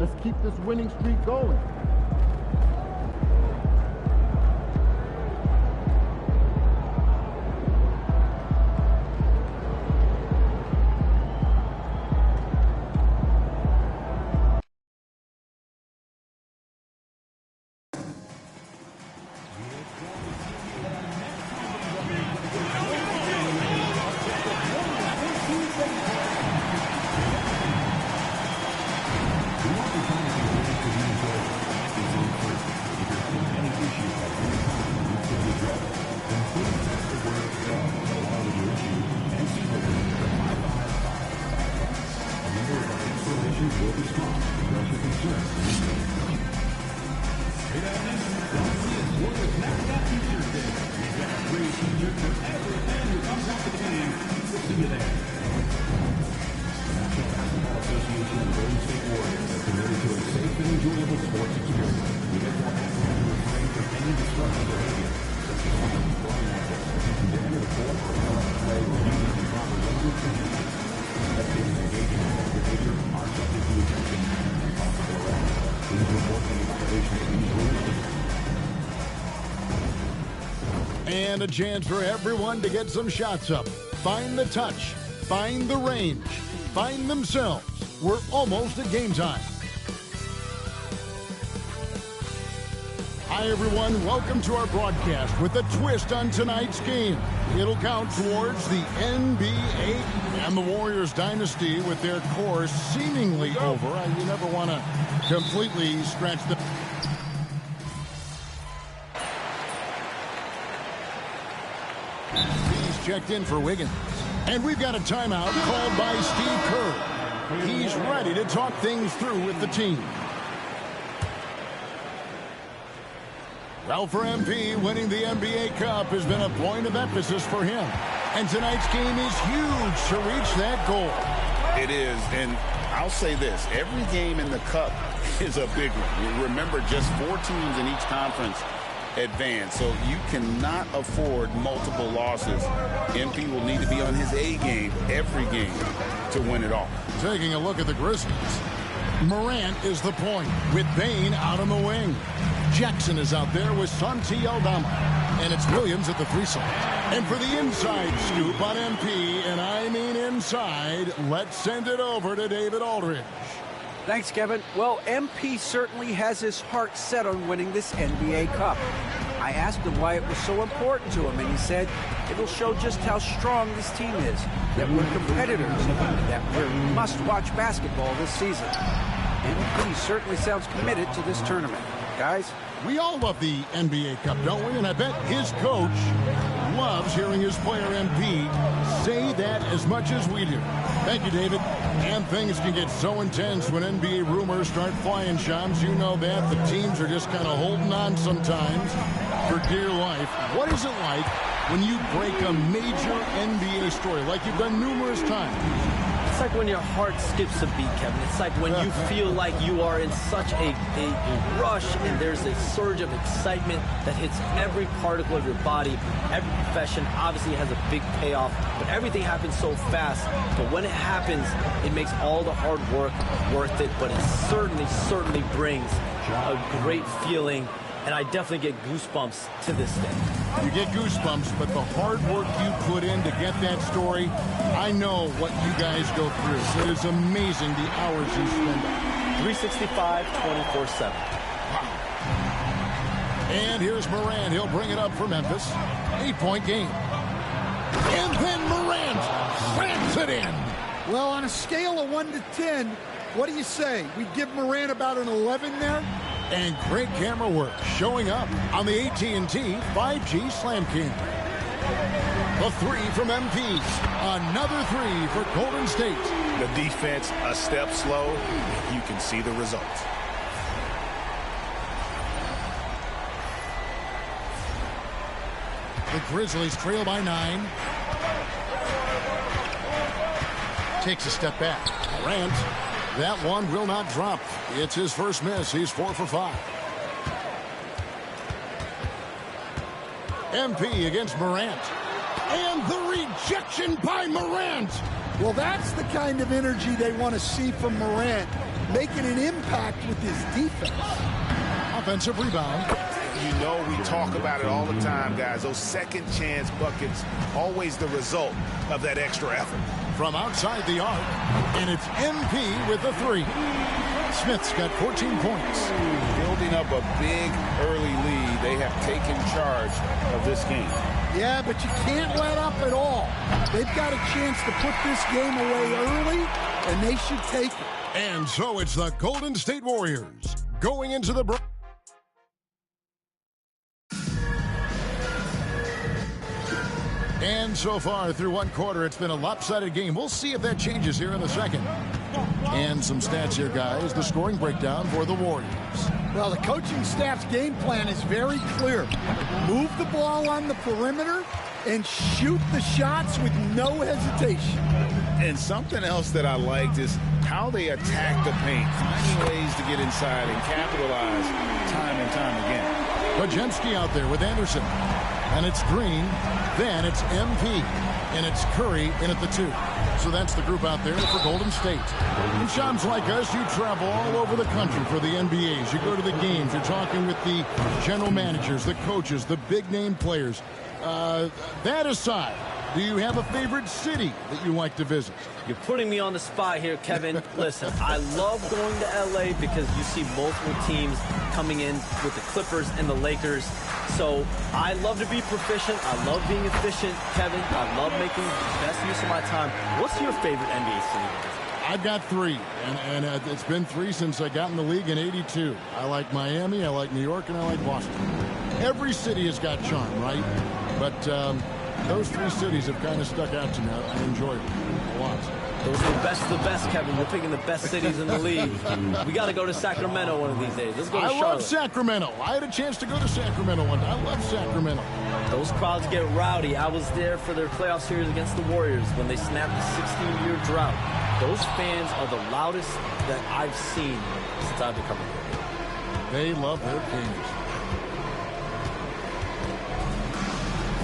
Let's keep this winning streak going. And a chance for everyone to get some shots up. Find the touch. Find the range. Find themselves. We're almost at game time. Hi, everyone. Welcome to our broadcast with a twist on tonight's game. It'll count towards the NBA and the Warriors dynasty with their course seemingly over. You never want to completely scratch the... He's checked in for Wiggins. And we've got a timeout called by Steve Kerr. He's ready to talk things through with the team. Well, for MP, winning the NBA Cup has been a point of emphasis for him. And tonight's game is huge to reach that goal. It is, and I'll say this. Every game in the Cup is a big one. Remember, just 4 teams in each conference advance, so you cannot afford multiple losses. MP will need to be on his A game every game to win it all. Taking a look at the Grizzlies. Morant is the point with Bane out on the wing. Jackson is out there with Santi Aldama. And it's Williams at the 3 side. And for the inside scoop on MP, and I mean inside, let's send it over to David Aldridge. Thanks, Kevin. Well, MP certainly has his heart set on winning this NBA Cup. I asked him why it was so important to him, and he said it'll show just how strong this team is, that we're competitors, that we're must-watch basketball this season. MP certainly sounds committed to this tournament. Guys? We all love the NBA Cup, don't we? And I bet his coach loves hearing his player MP say that as much as we do. Thank you, David. And things can get so intense when NBA rumors start flying, Shams. You know that. The teams are just kind of holding on sometimes for dear life. What is it like when you break a major NBA story, like you've done numerous times? It's like when your heart skips a beat, Kevin. It's like when you feel like you are in such a rush and there's a surge of excitement that hits every particle of your body. Every profession obviously has a big payoff, but everything happens so fast. But when it happens, it makes all the hard work worth it, but it certainly brings a great feeling. And I definitely get goosebumps to this day. You get goosebumps, but the hard work you put in to get that story, I know what you guys go through. It is amazing the hours you spend. 365, 24/7. Wow. And here's Morant. He'll bring it up for Memphis. 8-point game. And then Morant slams it in. Well, on a scale of 1 to 10, what do you say? We give Morant about an 11 there? And great camera work showing up on the AT&T 5G Slam Cam. The 3 from MP. Another 3 for Golden State. The defense a step slow. You can see the results. The Grizzlies trail by 9. Takes a step back. Morant. That one will not drop. It's his first miss. He's 4 for 5. MP against Morant. And the rejection by Morant. Well, that's the kind of energy they want to see from Morant, making an impact with his defense. Offensive rebound. You know, we talk about it all the time, guys. Those second chance buckets, always the result of that extra effort. From outside the arc, and it's MP with the three. Smith's got 14 points. Building up a big early lead. They have taken charge of this game. Yeah, but you can't let up at all. They've got a chance to put this game away early, and they should take it. And so it's the Golden State Warriors going into the break. And so far through one quarter, it's been a lopsided game. We'll see if that changes here in the second. And some stats here, guys. The scoring breakdown for the Warriors. Well, the coaching staff's game plan is very clear. Move the ball on the perimeter and shoot the shots with no hesitation. And something else that I liked is how they attack the paint, finding ways to get inside and capitalize time and time again. Pajemski out there with Anderson. And it's Green. Then it's MP. And it's Curry in at the 2. So that's the group out there for Golden State. And Shams, like us, you travel all over the country for the NBAs. You go to the games. You're talking with the general managers, the coaches, the big-name players. That aside, do you have a favorite city that you like to visit? You're putting me on the spot here, Kevin. Listen, I love going to L.A. because you see multiple teams coming in with the Clippers and the Lakers. So I love to be proficient. I love being efficient, Kevin. I love making the best use of my time. What's your favorite NBA city? I've got 3, and it's been 3 since I got in the league in '82. I like Miami, I like New York, and I like Boston. Every city has got charm, right? But those 3 cities have kind of stuck out to me. I enjoy them a lot. Those are the best, Kevin. You're picking the best cities in the league. We got to go to Sacramento one of these days. Let's go to Charlotte. I love Sacramento. I had a chance to go to Sacramento one time. I love Sacramento. Those crowds get rowdy. I was there for their playoff series against the Warriors when they snapped the 16-year drought. Those fans are the loudest that I've seen since I've become a player. They love their games.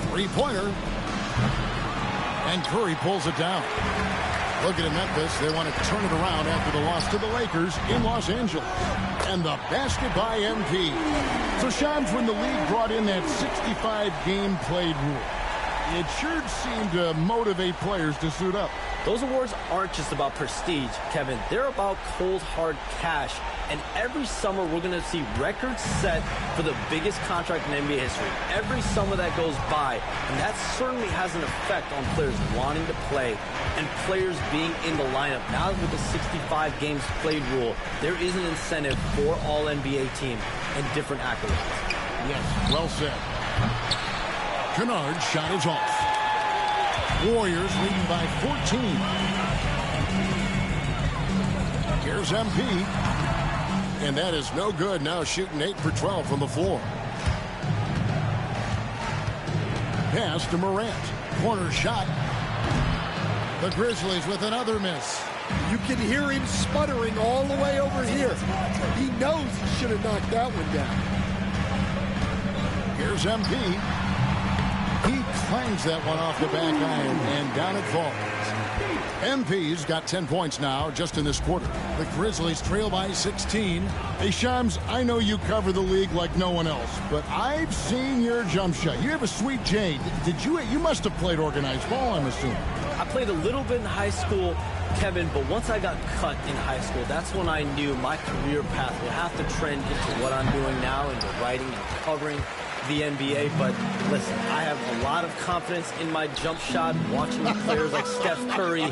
Three-pointer. And Curry pulls it down. Looking at Memphis, they want to turn it around after the loss to the Lakers in Los Angeles. And the basket by MP. So Shams, when the league brought in that 65-game played rule, it sure seemed to motivate players to suit up. Those awards aren't just about prestige, Kevin. They're about cold, hard cash. And every summer, we're going to see records set for the biggest contract in NBA history. Every summer that goes by, and that certainly has an effect on players wanting to play and players being in the lineup. Now with the 65 games played rule, there is an incentive for all NBA teams and different accolades. Yes, well said. Kennard's shot is off. Warriors leading by 14. Here's MP. And that is no good. Now shooting 8 for 12 from the floor. Pass to Morant. Corner shot. The Grizzlies with another miss. You can hear him sputtering all the way over here. He knows he should have knocked that one down. Here's MP. He clangs that one off the back iron, and down it falls. MP's got 10 points now just in this quarter. The Grizzlies trail by 16. Hey, Shams, I know you cover the league like no one else, but I've seen your jump shot. You have a sweet J. You must have played organized ball, I'm assuming. I played a little bit in high school, Kevin, but once I got cut in high school, that's when I knew my career path would have to trend into what I'm doing now, into writing and covering the NBA. But listen, I have a lot of confidence in my jump shot, watching players like Steph Curry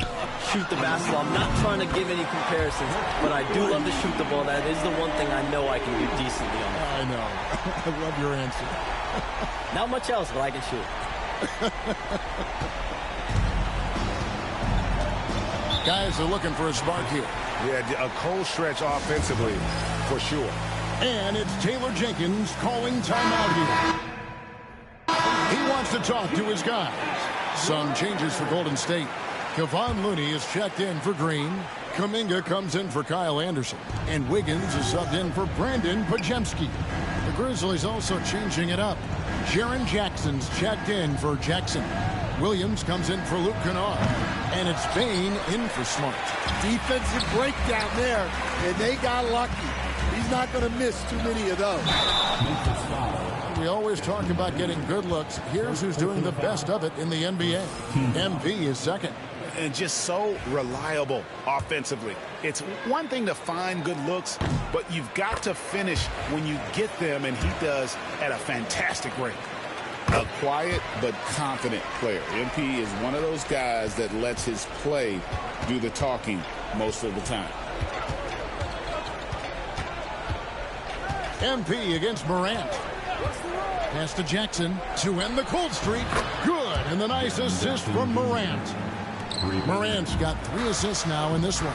shoot the basketball. I'm not trying to give any comparisons, but I do love to shoot the ball. That is the one thing I know I can do decently on. I know. I love your answer. Not much else, but I can shoot. Guys are looking for a spark here. Yeah, a cold stretch offensively, for sure. And it's Taylor Jenkins calling timeout here. He wants to talk to his guys. Some changes for Golden State. Kevon Looney is checked in for Green. Kuminga comes in for Kyle Anderson. And Wiggins is subbed in for Brandon Pajemski. The Grizzlies also changing it up. Jaren Jackson's checked in for Jackson. Williams comes in for Luke Kennard. And it's Bain in for Smart. Defensive breakdown there, and they got lucky. He's not going to miss too many of those. We always talk about getting good looks. Here's who's doing the best of it in the NBA. MP is second. And just so reliable offensively. It's one thing to find good looks, but you've got to finish when you get them, and he does at a fantastic rate. A quiet but confident player. MP is one of those guys that lets his play do the talking most of the time. MP against Morant. Pass to Jackson to end the cold streak. Good, and the nice assist from Morant. Morant's got 3 assists now in this one.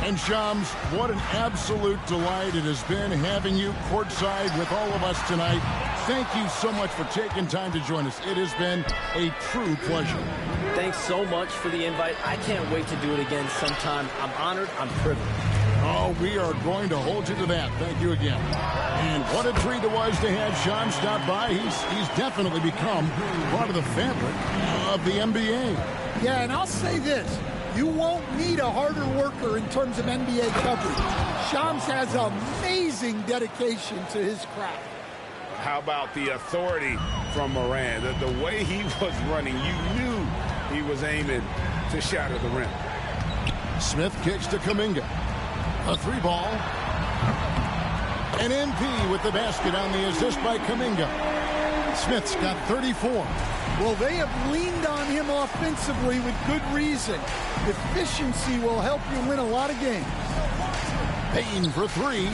And Shams, what an absolute delight it has been having you courtside with all of us tonight. Thank you so much for taking time to join us. It has been a true pleasure. Thanks so much for the invite. I can't wait to do it again sometime. I'm honored. I'm privileged. Oh, we are going to hold you to that. Thank you again. And what a treat it was to have Shams stop by. He's definitely become part of the fabric of the NBA. Yeah, and I'll say this. You won't need a harder worker in terms of NBA coverage. Shams has amazing dedication to his craft. How about the authority from Morant? The way he was running, you knew he was aiming to shatter the rim. Smith kicks to Kuminga. A 3-ball. And MP with the basket on the assist by Kuminga. Smith's got 34. Well, they have leaned on him offensively with good reason. Efficiency will help you win a lot of games. Payton for 3.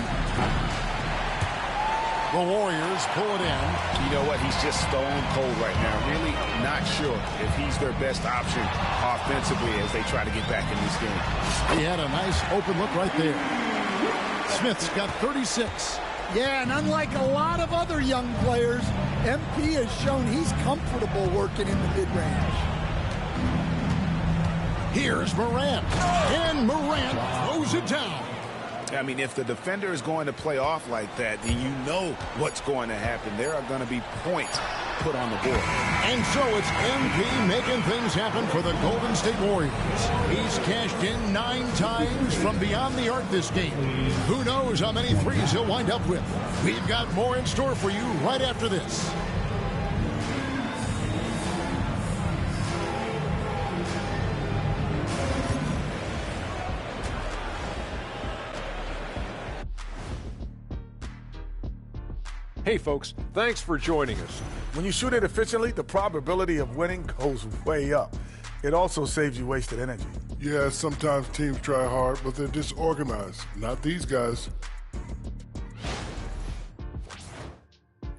The Warriors pull it in. You know what? He's just stone cold right now. Really not sure if he's their best option offensively as they try to get back in this game. He had a nice open look right there. Smith's got 36. Yeah, and unlike a lot of other young players, MP has shown he's comfortable working in the mid-range. Here's Morant. And Morant throws it down. I mean, if the defender is going to play off like that, then you know what's going to happen. There are going to be points put on the board. And so it's MP making things happen for the Golden State Warriors. He's cashed in 9 times from beyond the arc this game. Who knows how many threes he'll wind up with. We've got more in store for you right after this. Hey folks, thanks for joining us. When you shoot it efficiently, the probability of winning goes way up. It also saves you wasted energy. Yeah, sometimes teams try hard, but they're disorganized. Not these guys.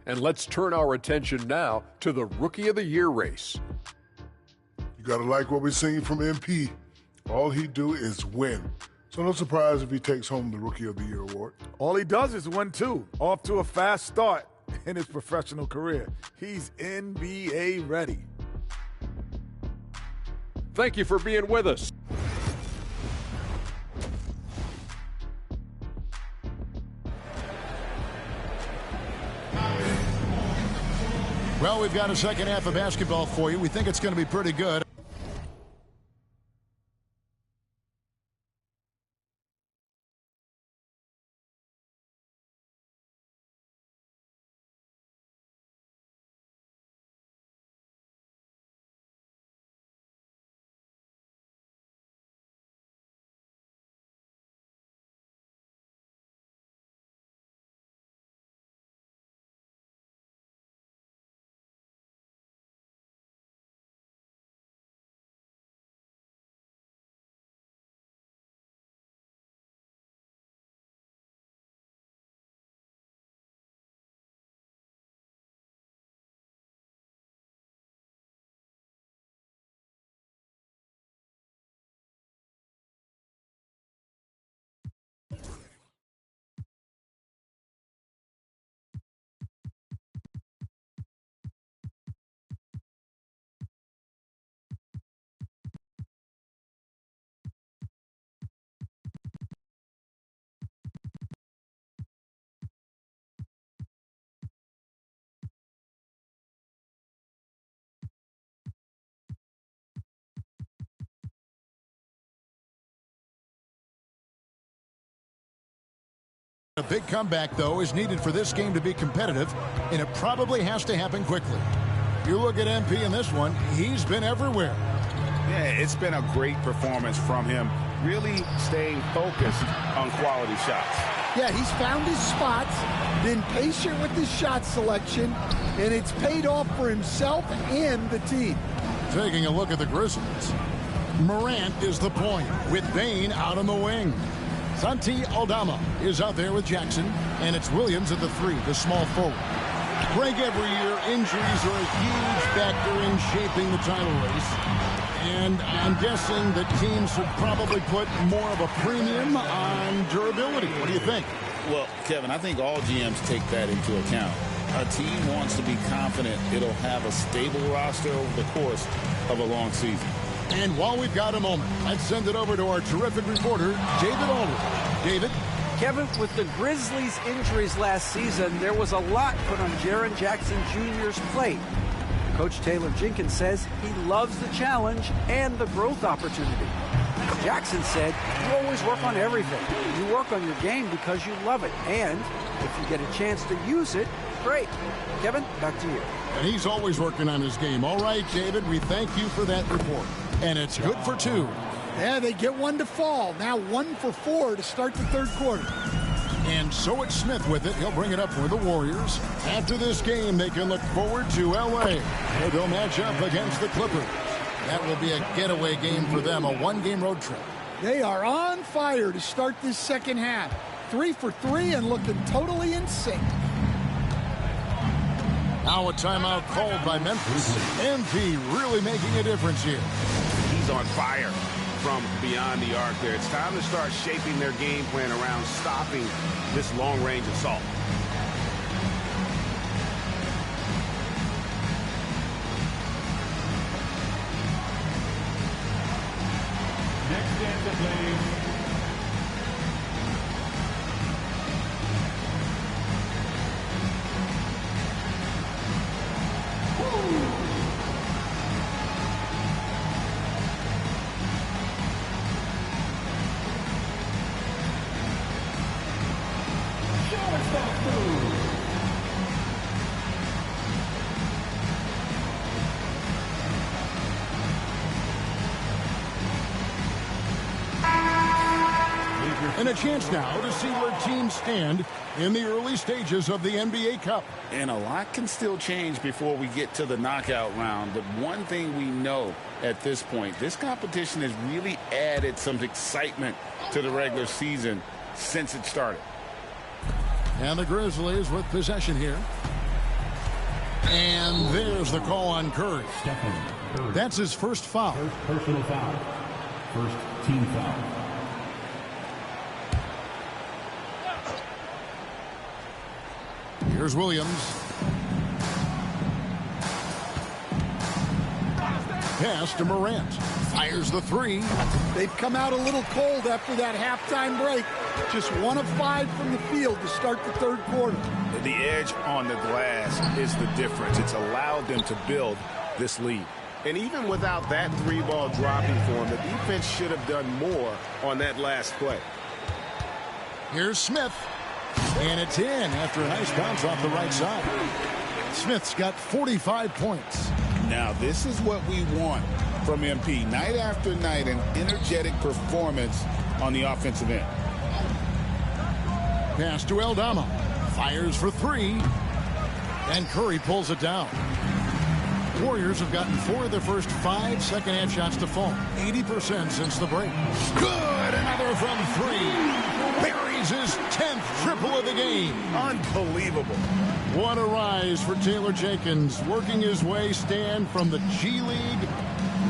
And let's turn our attention now to the Rookie of the Year race. You gotta like what we're seeing from MP. All he do is win. So no surprise if he takes home the Rookie of the Year award. All he does is win, too. Off to a fast start in his professional career. He's NBA ready. Thank you for being with us. Well, we've got a second half of basketball for you. We think it's going to be pretty good. A big comeback, though, is needed for this game to be competitive, and it probably has to happen quickly. You look at MP in this one, he's been everywhere. Yeah, it's been a great performance from him, really staying focused on quality shots. Yeah, he's found his spots, been patient with his shot selection, and it's paid off for himself and the team. Taking a look at the Grizzlies. Morant is the point, with Bain out on the wing. Santi Aldama is out there with Jackson, and it's Williams at the 3, the small forward. Greg, every year, injuries are a huge factor in shaping the title race. And I'm guessing that teams should probably put more of a premium on durability. What do you think? Well, Kevin, I think all GMs take that into account. A team wants to be confident it'll have a stable roster over the course of a long season. And while we've got a moment, let's send it over to our terrific reporter, David Aldridge. David? Kevin, with the Grizzlies' injuries last season, there was a lot put on Jaren Jackson Jr.'s plate. Coach Taylor Jenkins says he loves the challenge and the growth opportunity. Jackson said, you always work on everything. You work on your game because you love it. And if you get a chance to use it, great. Kevin, back to you. And he's always working on his game. All right, David, we thank you for that report. And it's good for 2. Yeah, they get 1 to fall. Now 1 for 4 to start the third quarter. And so it's Smith with it. He'll bring it up for the Warriors. After this game, they can look forward to L.A., where they'll match up against the Clippers. That will be a getaway game for them, a 1-game road trip. They are on fire to start this second half. 3 for 3 and looking totally in sync. Now a timeout called by Memphis. MP really making a difference here. He's on fire from beyond the arc there. It's time to start shaping their game plan around stopping this long-range assault. Next dancer, please. And a chance now to see where teams stand in the early stages of the NBA Cup. And a lot can still change before we get to the knockout round. But one thing we know at this point, this competition has really added some excitement to the regular season since it started. And the Grizzlies with possession here. And there's the call on Curry. That's his first foul. First personal foul. First team foul. Here's Williams. Pass to Morant. Fires the 3. They've come out a little cold after that halftime break. Just 1 of 5 from the field to start the third quarter. The edge on the glass is the difference. It's allowed them to build this lead. And even without that 3-ball dropping for him, the defense should have done more on that last play. Here's Smith. And it's in after a nice bounce off the right side. Smith's got 45 points. Now, this is what we want from MP. Night after night, an energetic performance on the offensive end. Pass to Aldama. Fires for 3. And Curry pulls it down. Warriors have gotten 4 of their first 5 second-half shots to fall. 80% since the break. Good! Another from 3. Buries his 10th triple of the game. Unbelievable. What a rise for Taylor Jenkins, working his way stand from the G League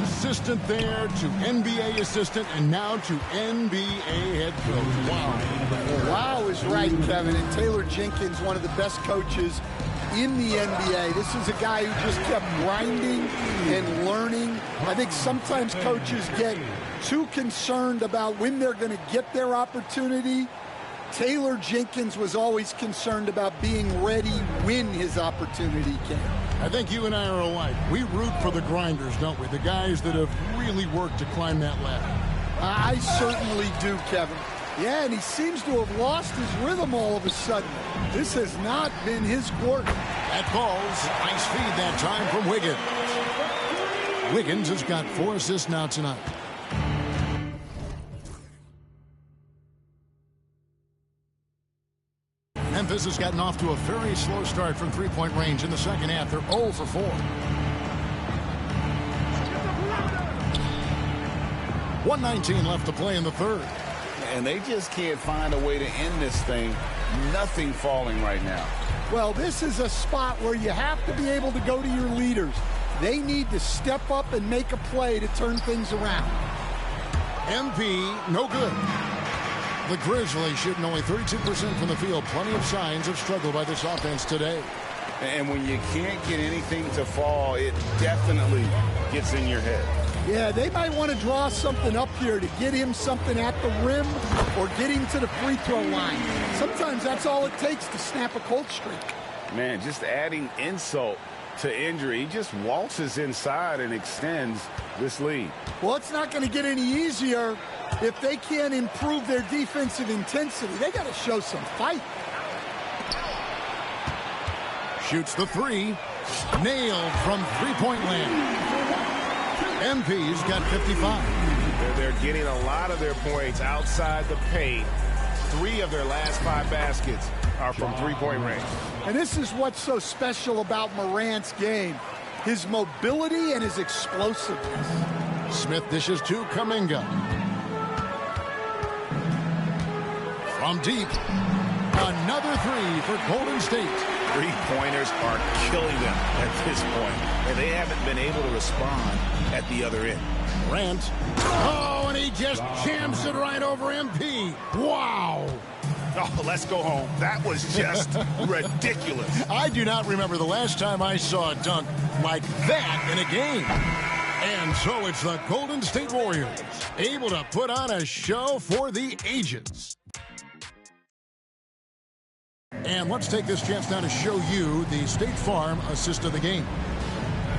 assistant there to NBA assistant and now to NBA head coach. Wow. Wow is right, Kevin. And Taylor Jenkins, one of the best coaches in the NBA. This is a guy who just kept grinding and learning. I think sometimes coaches get too concerned about when they're going to get their opportunity. Taylor Jenkins was always concerned about being ready when his opportunity came. I think you and I are alike. We root for the grinders, don't we? The guys that have really worked to climb that ladder. I certainly do, Kevin. Yeah, and he seems to have lost his rhythm all of a sudden. This has not been his quarter. That falls. Nice feed that time from Wiggins. Wiggins has got 4 assists now tonight. Memphis has gotten off to a very slow start from three-point range in the second half. They're 0 for 4. 1:19 left to play in the third. And they just can't find a way to end this thing. Nothing falling right now. Well, this is a spot where you have to be able to go to your leaders. They need to step up and make a play to turn things around. MP, no good. The Grizzlies shooting only 32% from the field. Plenty of signs of struggle by this offense today. And when you can't get anything to fall, it definitely gets in your head. Yeah, they might want to draw something up here to get him something at the rim or get him to the free throw line. Sometimes that's all it takes to snap a cold streak. Man, just adding insult to injury. He just waltzes inside and extends this lead. Well, it's not going to get any easier if they can't improve their defensive intensity. They got to show some fight. Shoots the three. Nailed from three-point land. MP's got 55. They're getting a lot of their points outside the paint. 3 of their last 5 baskets are from three-point range. And this is what's so special about Morant's game. His mobility and his explosiveness. Smith dishes to Kuminga. From deep. Another 3 for Golden State. Three-pointers are killing them at this point, and they haven't been able to respond at the other end. Grant. Oh, and he just jams it right over MP. Wow. Oh, let's go home. That was just ridiculous. I do not remember the last time I saw a dunk like that in a game. And so it's the Golden State Warriors able to put on a show for the ages. And let's take this chance now to show you the State Farm assist of the game.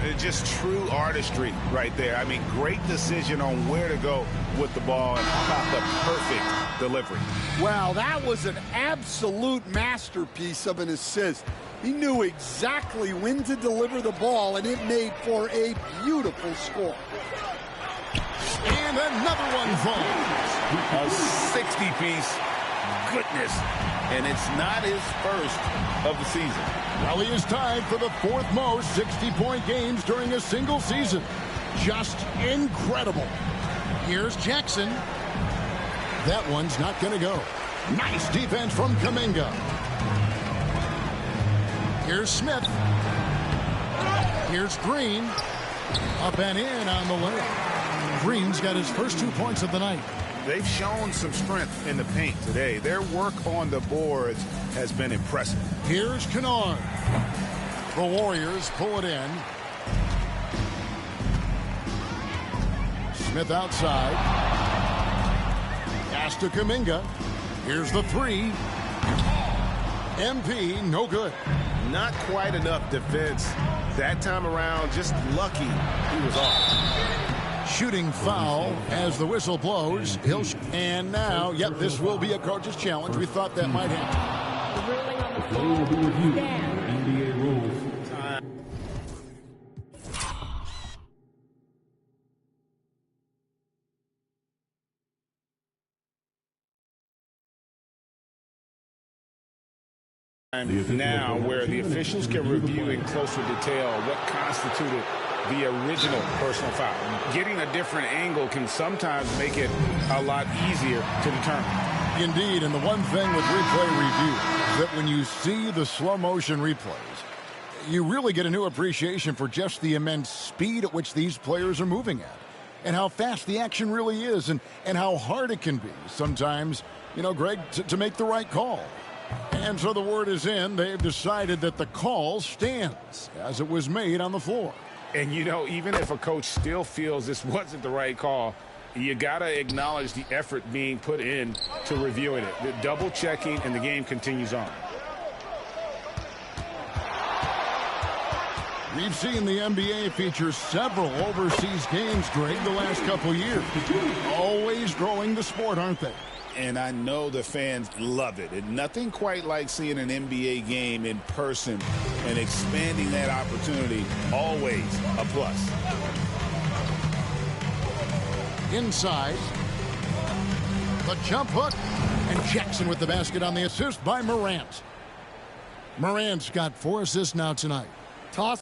It's just true artistry right there. I mean, great decision on where to go with the ball, and how about the perfect delivery. Wow, that was an absolute masterpiece of an assist. He knew exactly when to deliver the ball, and it made for a beautiful score. And another one falls. A 60-piece. Goodness. And it's not his first of the season. Well, he is tied for the 4th most 60-point games during a single season. Just incredible. Here's Jackson. That one's not going to go. Nice defense from Kuminga. Here's Smith. Here's Green. Up and in on the layup. Green's got his first 2 points of the night. They've shown some strength in the paint today. Their work on the boards has been impressive. Here's Kennard. The Warriors pull it in. Smith outside. Pass to Kuminga. Here's the 3. MP, no good. Not quite enough defense that time around. Just lucky he was off. Shooting foul as the whistle blows. And now, yep, this will be a coach's challenge. We thought that might happen. The ruling on the play will be reviewed. NBA rules. Now, where the officials can review in closer detail what constituted the original personal foul. Getting a different angle can sometimes make it a lot easier to determine. Indeed, and the one thing with replay review is that when you see the slow motion replays, you really get a new appreciation for just the immense speed at which these players are moving at, and how fast the action really is, and how hard it can be sometimes, you know, Greg, to make the right call. And so the word is in. They've decided that the call stands as it was made on the floor. And, you know, even if a coach still feels this wasn't the right call, you got to acknowledge the effort being put in to reviewing it. The double checking, and the game continues on. We've seen the NBA feature several overseas games, Greg, the last couple years. Always growing the sport, aren't they? And I know the fans love it. And nothing quite like seeing an NBA game in person and expanding that opportunity. Always a plus. Inside. The jump hook. And Jackson with the basket on the assist by Morant. Morant's got 4 assists now tonight. Toss.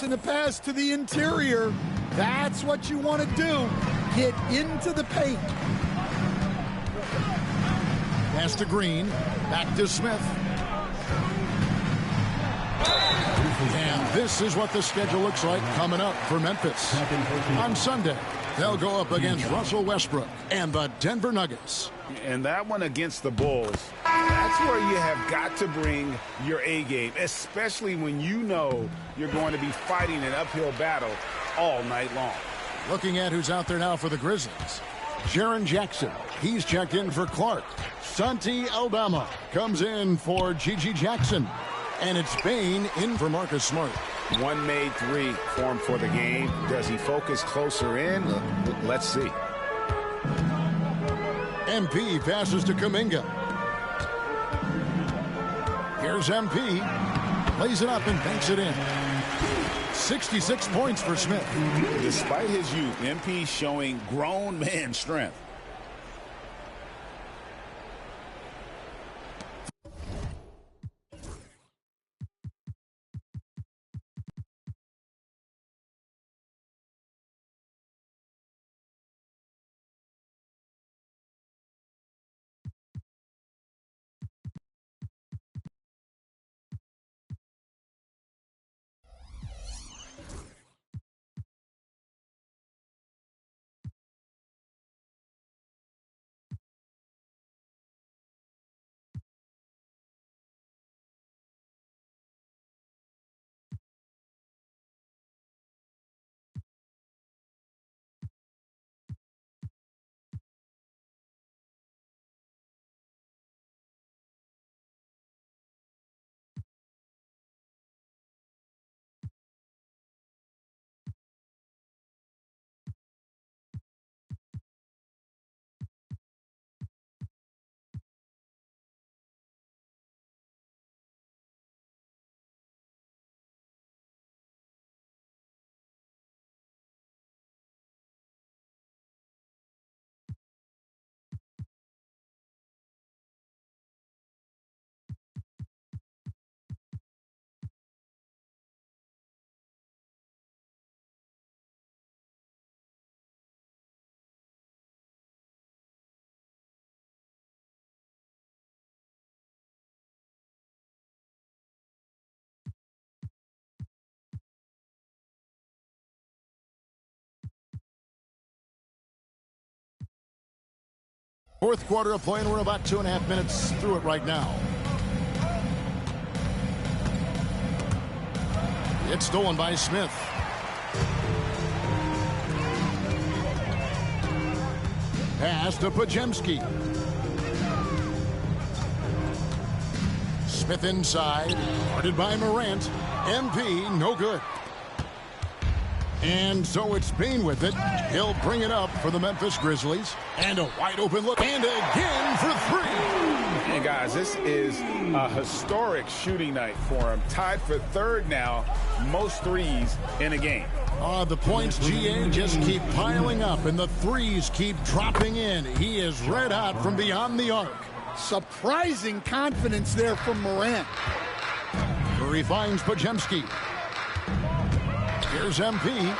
And a pass to the interior. That's what you want to do. Get into the paint. Pass to Green. Back to Smith. And this is what the schedule looks like coming up for Memphis. On Sunday, they'll go up against Russell Westbrook and the Denver Nuggets. And that one against the Bulls, that's where you have got to bring your A game, especially when you know you're going to be fighting an uphill battle all night long. Looking at who's out there now for the Grizzlies. Jaren Jackson, he's checked in for Clark. Santi Aldama comes in for Gigi Jackson. And it's Bane in for Marcus Smart. One made 3 for him for the game. Does he focus closer in? Let's see. MP passes to Kuminga. Here's MP. Plays it up and banks it in. 66 points for Smith. Despite his youth, MP showing grown man strength. Fourth quarter of play, and we're about 2.5 minutes through it right now. It's stolen by Smith. Pass to Pajemski. Smith inside, guarded by Morant. MP, no good. And so it's Bane with it. He'll bring it up for the Memphis Grizzlies. And a wide open look. And again for 3. And guys, this is a historic shooting night for him. Tied for 3rd now, most threes in a game. The points, GA, just keep piling up, and the threes keep dropping in. He is red hot from beyond the arc. Surprising confidence there from Morant. Curry finds Pajemski. Here's MP.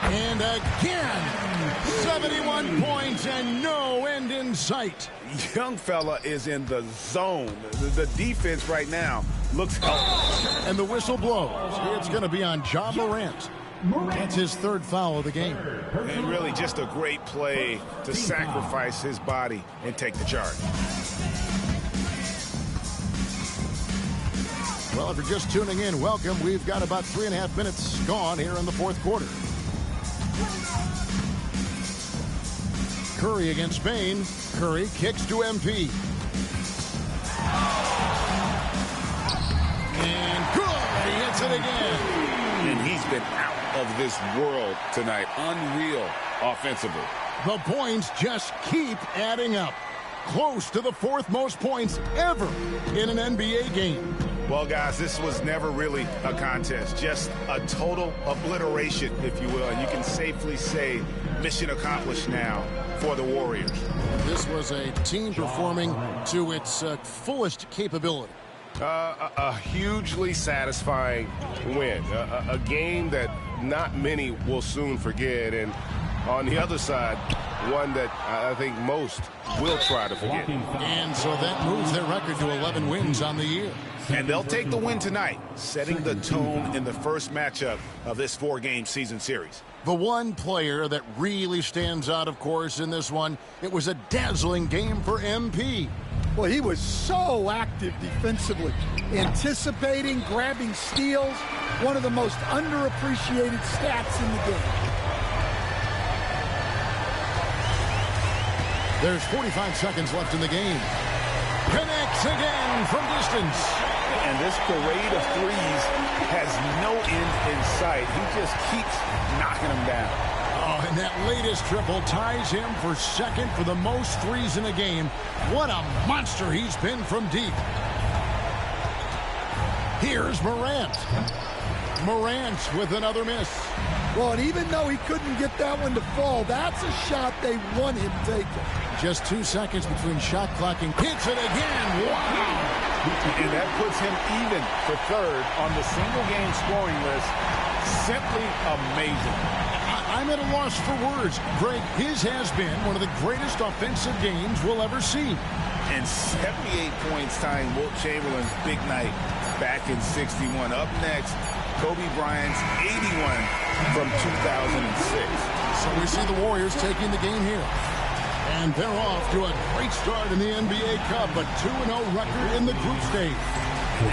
And again, 71 points and no end in sight. Young fella is in the zone. The defense right now looks healthy. And the whistle blows. It's going to be on Ja Morant. That's his 3rd foul of the game. And really just a great play to sacrifice his body and take the charge. Well, if you're just tuning in, welcome. We've got about 3.5 minutes gone here in the 4th quarter. Curry against Bane. Curry kicks to MP. And good! He hits it again. And he's been out of this world tonight. Unreal offensively. The points just keep adding up. Close to the fourth most points ever in an NBA game. Well, guys, this was never really a contest. Just a total obliteration, if you will. And you can safely say mission accomplished now for the Warriors. This was a team performing to its fullest capability. A hugely satisfying win. A game that not many will soon forget. And on the other side, one that I think most will try to forget. And so that moves their record to 11 wins on the year. And they'll take the win tonight, setting the tone in the first matchup of this 4-game season series. The one player that really stands out, of course, in this one, it was a dazzling game for MP. Well, he was so active defensively, anticipating, grabbing steals, one of the most underappreciated stats in the game. There's 45 seconds left in the game. Connects again from distance. And this parade of threes has no end in sight. He just keeps knocking them down. Oh, and that latest triple ties him for second for the most threes in a game. What a monster he's been from deep. Here's Morant. Morant with another miss. Well, and even though he couldn't get that one to fall, that's a shot they want him taking. Just 2 seconds between shot clock and hits it again. Wow! And that puts him even for third on the single-game scoring list. Simply amazing. I'm at a loss for words. Greg, his has been one of the greatest offensive games we'll ever see. And 78 points tying Wilt Chamberlain's big night back in '61. Up next, Kobe Bryant's 81 from 2006. So we see the Warriors taking the game here. And they're off to a great start in the NBA Cup, a 2-0 record in the group stage.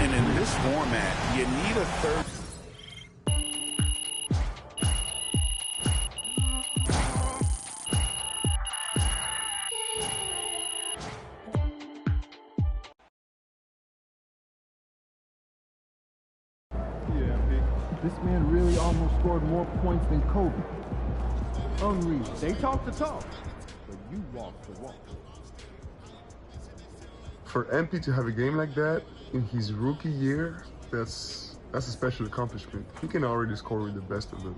And in this format, you need a third. This man really almost scored more points than Kobe. Unreal. They talk the talk, but you walk the walk. For MP to have a game like that in his rookie year, that's a special accomplishment. He can already score with the best of them.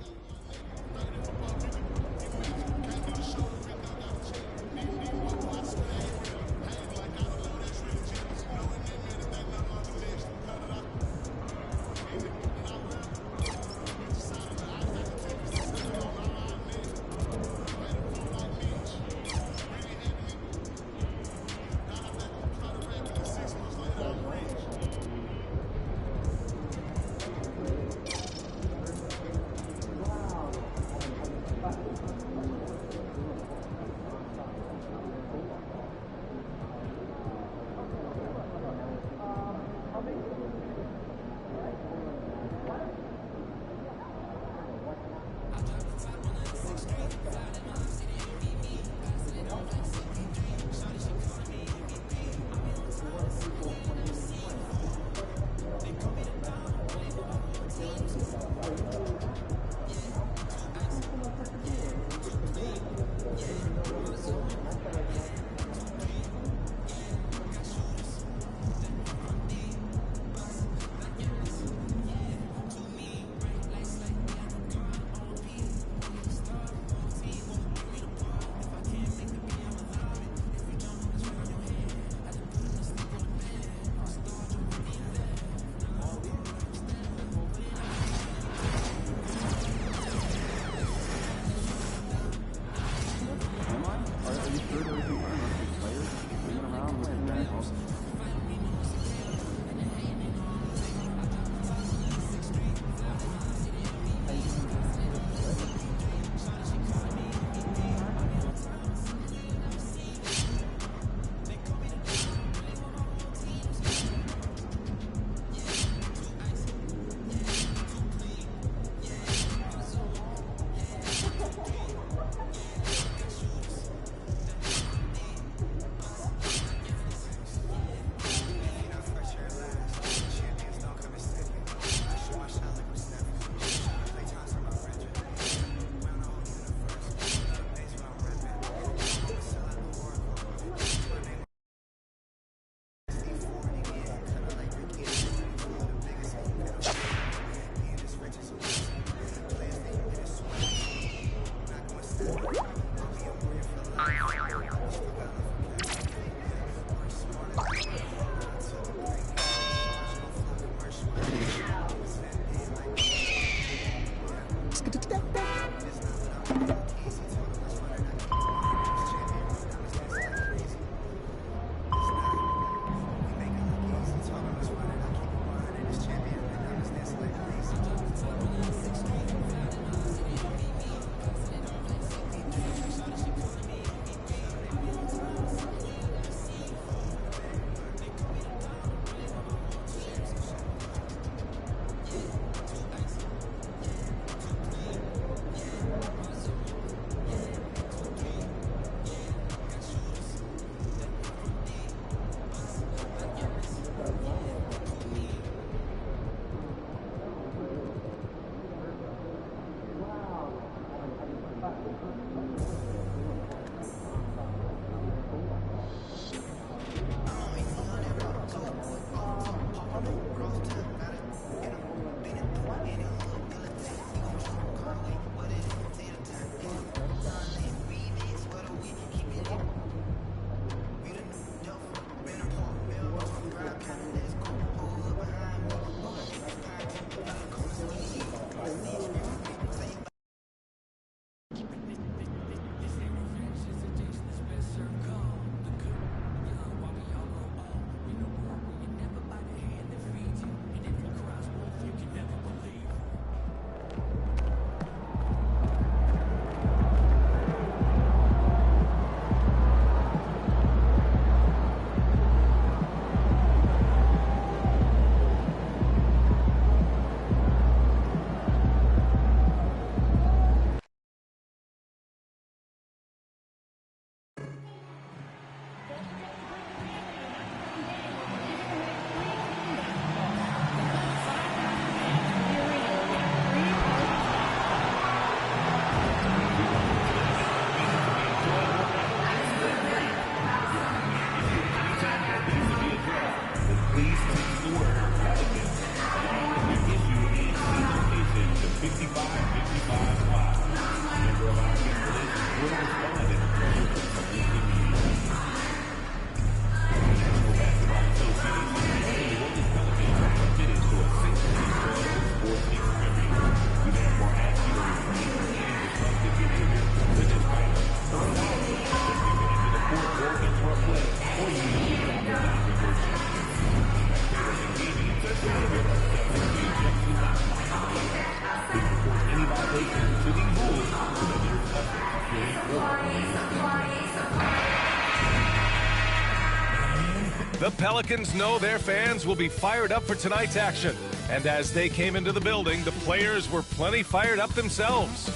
The Pelicans know their fans will be fired up for tonight's action. And as they came into the building, the players were plenty fired up themselves.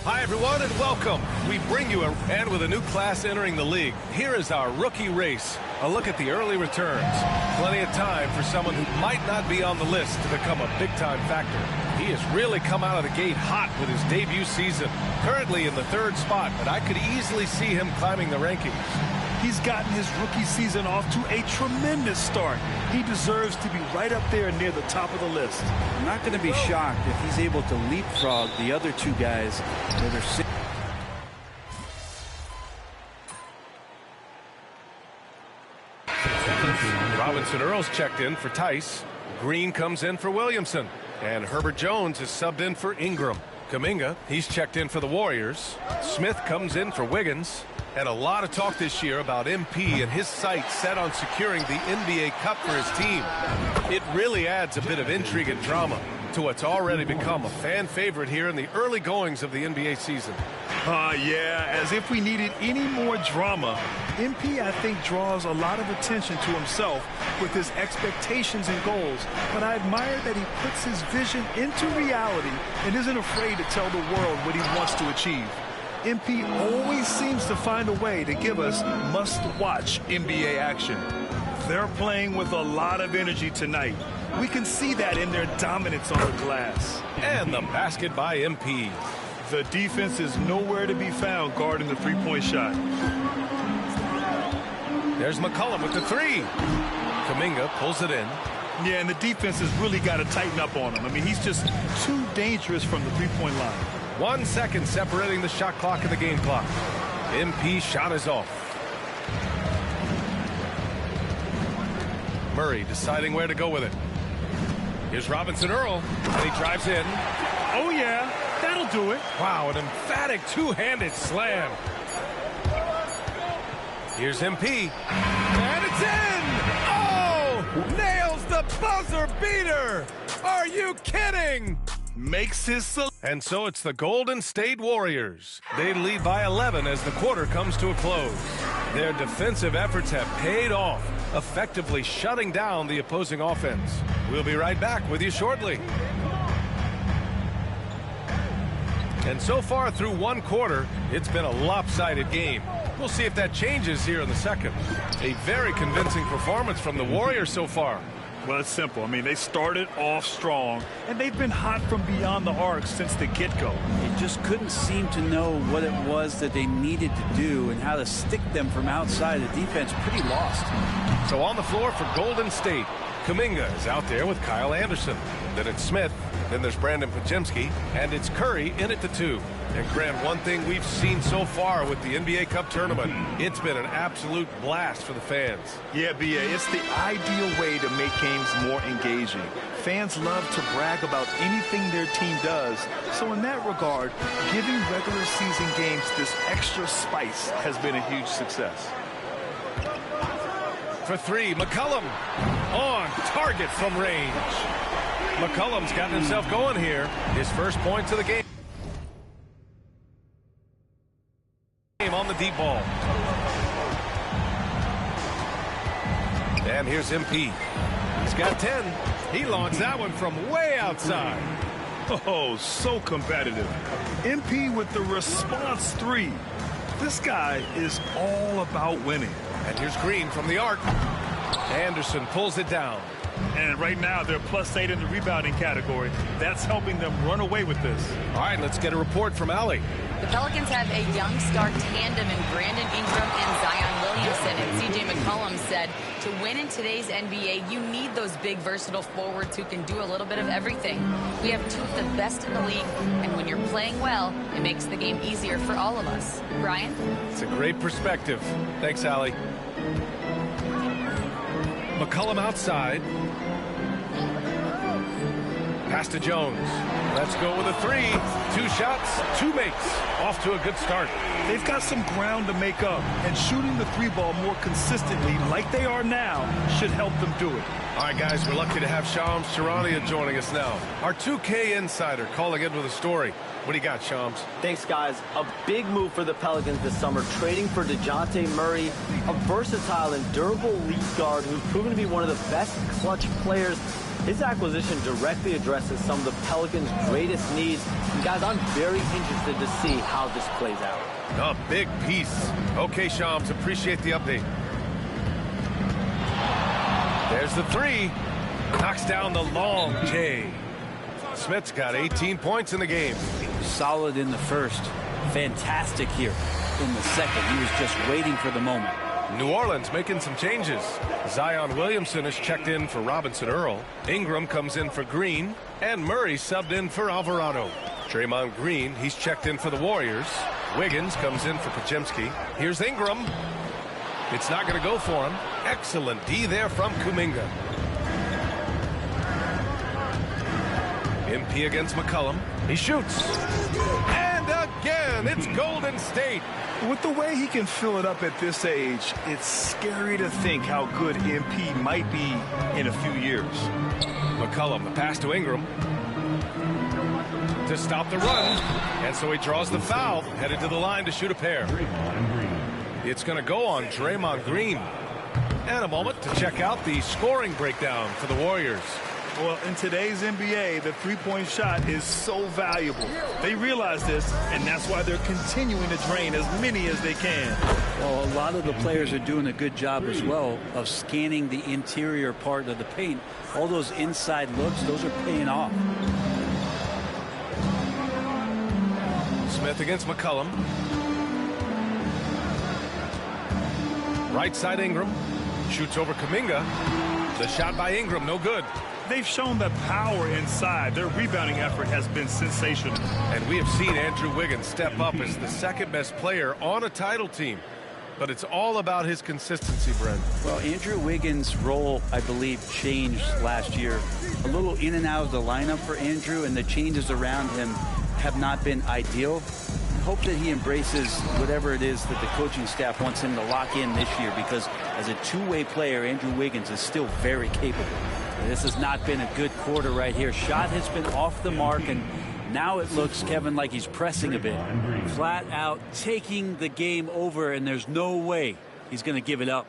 Hi, everyone, and welcome. We bring you and with a new class entering the league, here is our rookie race. A look at the early returns. Plenty of time for someone who might not be on the list to become a big-time factor. He has really come out of the gate hot with his debut season. Currently in the 3rd spot, but I could easily see him climbing the rankings. He's gotten his rookie season off to a tremendous start. He deserves to be right up there near the top of the list. I'm not going to be shocked if he's able to leapfrog the other two guys that are sitting. Robinson Earls checked in for Tice. Green comes in for Williamson. And Herbert Jones is subbed in for Ingram. Kuminga, he's checked in for the Warriors. Smith comes in for Wiggins. And a lot of talk this year about MP and his sights set on securing the NBA Cup for his team. It really adds a bit of intrigue and drama to what's already become a fan favorite here in the early goings of the NBA season. Yeah, as if we needed any more drama. MP, I think, draws a lot of attention to himself with his expectations and goals, but I admire that he puts his vision into reality and isn't afraid to tell the world what he wants to achieve. MP always seems to find a way to give us must-watch NBA action. They're playing with a lot of energy tonight. We can see that in their dominance on the glass. And the basket by MP. The defense is nowhere to be found guarding the three-point shot. There's McCollum with the 3. Kuminga pulls it in. Yeah, and the defense has really got to tighten up on him. I mean, he's just too dangerous from the three-point line. 1 second separating the shot clock and the game clock. MP shot is off. Murray deciding where to go with it. Here's Robinson Earl, and he drives in. Oh, yeah, that'll do it. Wow, an emphatic two-handed slam. Here's MP, and it's in! Oh! Nails the buzzer beater! Are you kidding? Makes his... And so it's the Golden State Warriors. They lead by 11 as the quarter comes to a close. Their defensive efforts have paid off, effectively shutting down the opposing offense. We'll be right back with you shortly. And so far through one quarter, it's been a lopsided game. We'll see if that changes here in the second. A very convincing performance from the Warriors so far. Well, it's simple. I mean, they started off strong, and they've been hot from beyond the arc since the get-go. They just couldn't seem to know what it was that they needed to do and how to stick them from outside. The defense pretty lost. So on the floor for Golden State, Kuminga is out there with Kyle Anderson. Then it's Smith. Then there's Brandon Podziemski. And it's Curry in at the 2. And Grant, one thing we've seen so far with the NBA Cup tournament, it's been an absolute blast for the fans. Yeah, B.A., it's the ideal way to make games more engaging. Fans love to brag about anything their team does. So in that regard, giving regular season games this extra spice has been a huge success. For 3, McCollum on target from range. McCollum's gotten himself going here. His first points of the game. On the deep ball. And here's MP. He's got 10. He launched that one from way outside. Oh, so competitive. MP with the response 3. This guy is all about winning. And here's Green from the arc. Anderson pulls it down. And right now, they're +8 in the rebounding category. That's helping them run away with this. All right, let's get a report from Allie. The Pelicans have a young star tandem in Brandon Ingram and Zion Williamson. And C.J. McCollum said, to win in today's NBA, you need those big, versatile forwards who can do a little bit of everything. We have 2 of the best in the league, and when you're playing well, it makes the game easier for all of us. Brian? It's a great perspective. Thanks, Allie. McCollum outside. Pass to Jones. Let's go with a 3. 2 shots, 2 makes. Off to a good start. They've got some ground to make up, and shooting the 3-ball more consistently like they are now should help them do it. All right, guys, we're lucky to have Shams Charania joining us now. Our 2K insider calling in with a story. What do you got, Shams? Thanks, guys. A big move for the Pelicans this summer, trading for DeJounte Murray, a versatile and durable lead guard who's proven to be one of the best clutch players. His acquisition directly addresses some of the Pelicans' greatest needs. And guys, I'm very interested to see how this plays out. A big piece. Okay, Shams, appreciate the update. There's the 3. Knocks down the long J. Smith's got 18 points in the game. Solid in the first. Fantastic here in the second. He was just waiting for the moment. New Orleans making some changes. Zion Williamson is checked in for Robinson Earl. Ingram comes in for Green. And Murray subbed in for Alvarado. Draymond Green, he's checked in for the Warriors. Wiggins comes in for Podziemski. Here's Ingram. It's not going to go for him. Excellent D there from Kuminga. MP against McCollum. He shoots. And again, it's Golden State. With the way he can fill it up at this age, it's scary to think how good MP might be in a few years. McCollum, the pass to Ingram. To stop the run. And so he draws the foul, headed to the line to shoot a pair. It's going to go on Draymond Green. And a moment to check out the scoring breakdown for the Warriors. Well, in today's NBA, the three-point shot is so valuable. They realize this, and that's why they're continuing to drain as many as they can. Well, a lot of the players are doing a good job as well of scanning the interior part of the paint. All those inside looks, those are paying off. Smith against McCollum. Right side Ingram. Shoots over Kuminga. The shot by Ingram, no good. They've shown the power inside. Their rebounding effort has been sensational. And we have seen Andrew Wiggins step up as the second-best player on a title team. But it's all about his consistency, Brent. Well, Andrew Wiggins' role, I believe, changed last year. A little in and out of the lineup for Andrew, and the changes around him have not been ideal. I hope that he embraces whatever it is that the coaching staff wants him to lock in this year, because as a two-way player, Andrew Wiggins is still very capable. This has not been a good quarter right here. Shot has been off the mark, and now it looks, Kevin, like he's pressing a bit. Flat out taking the game over, and there's no way he's going to give it up.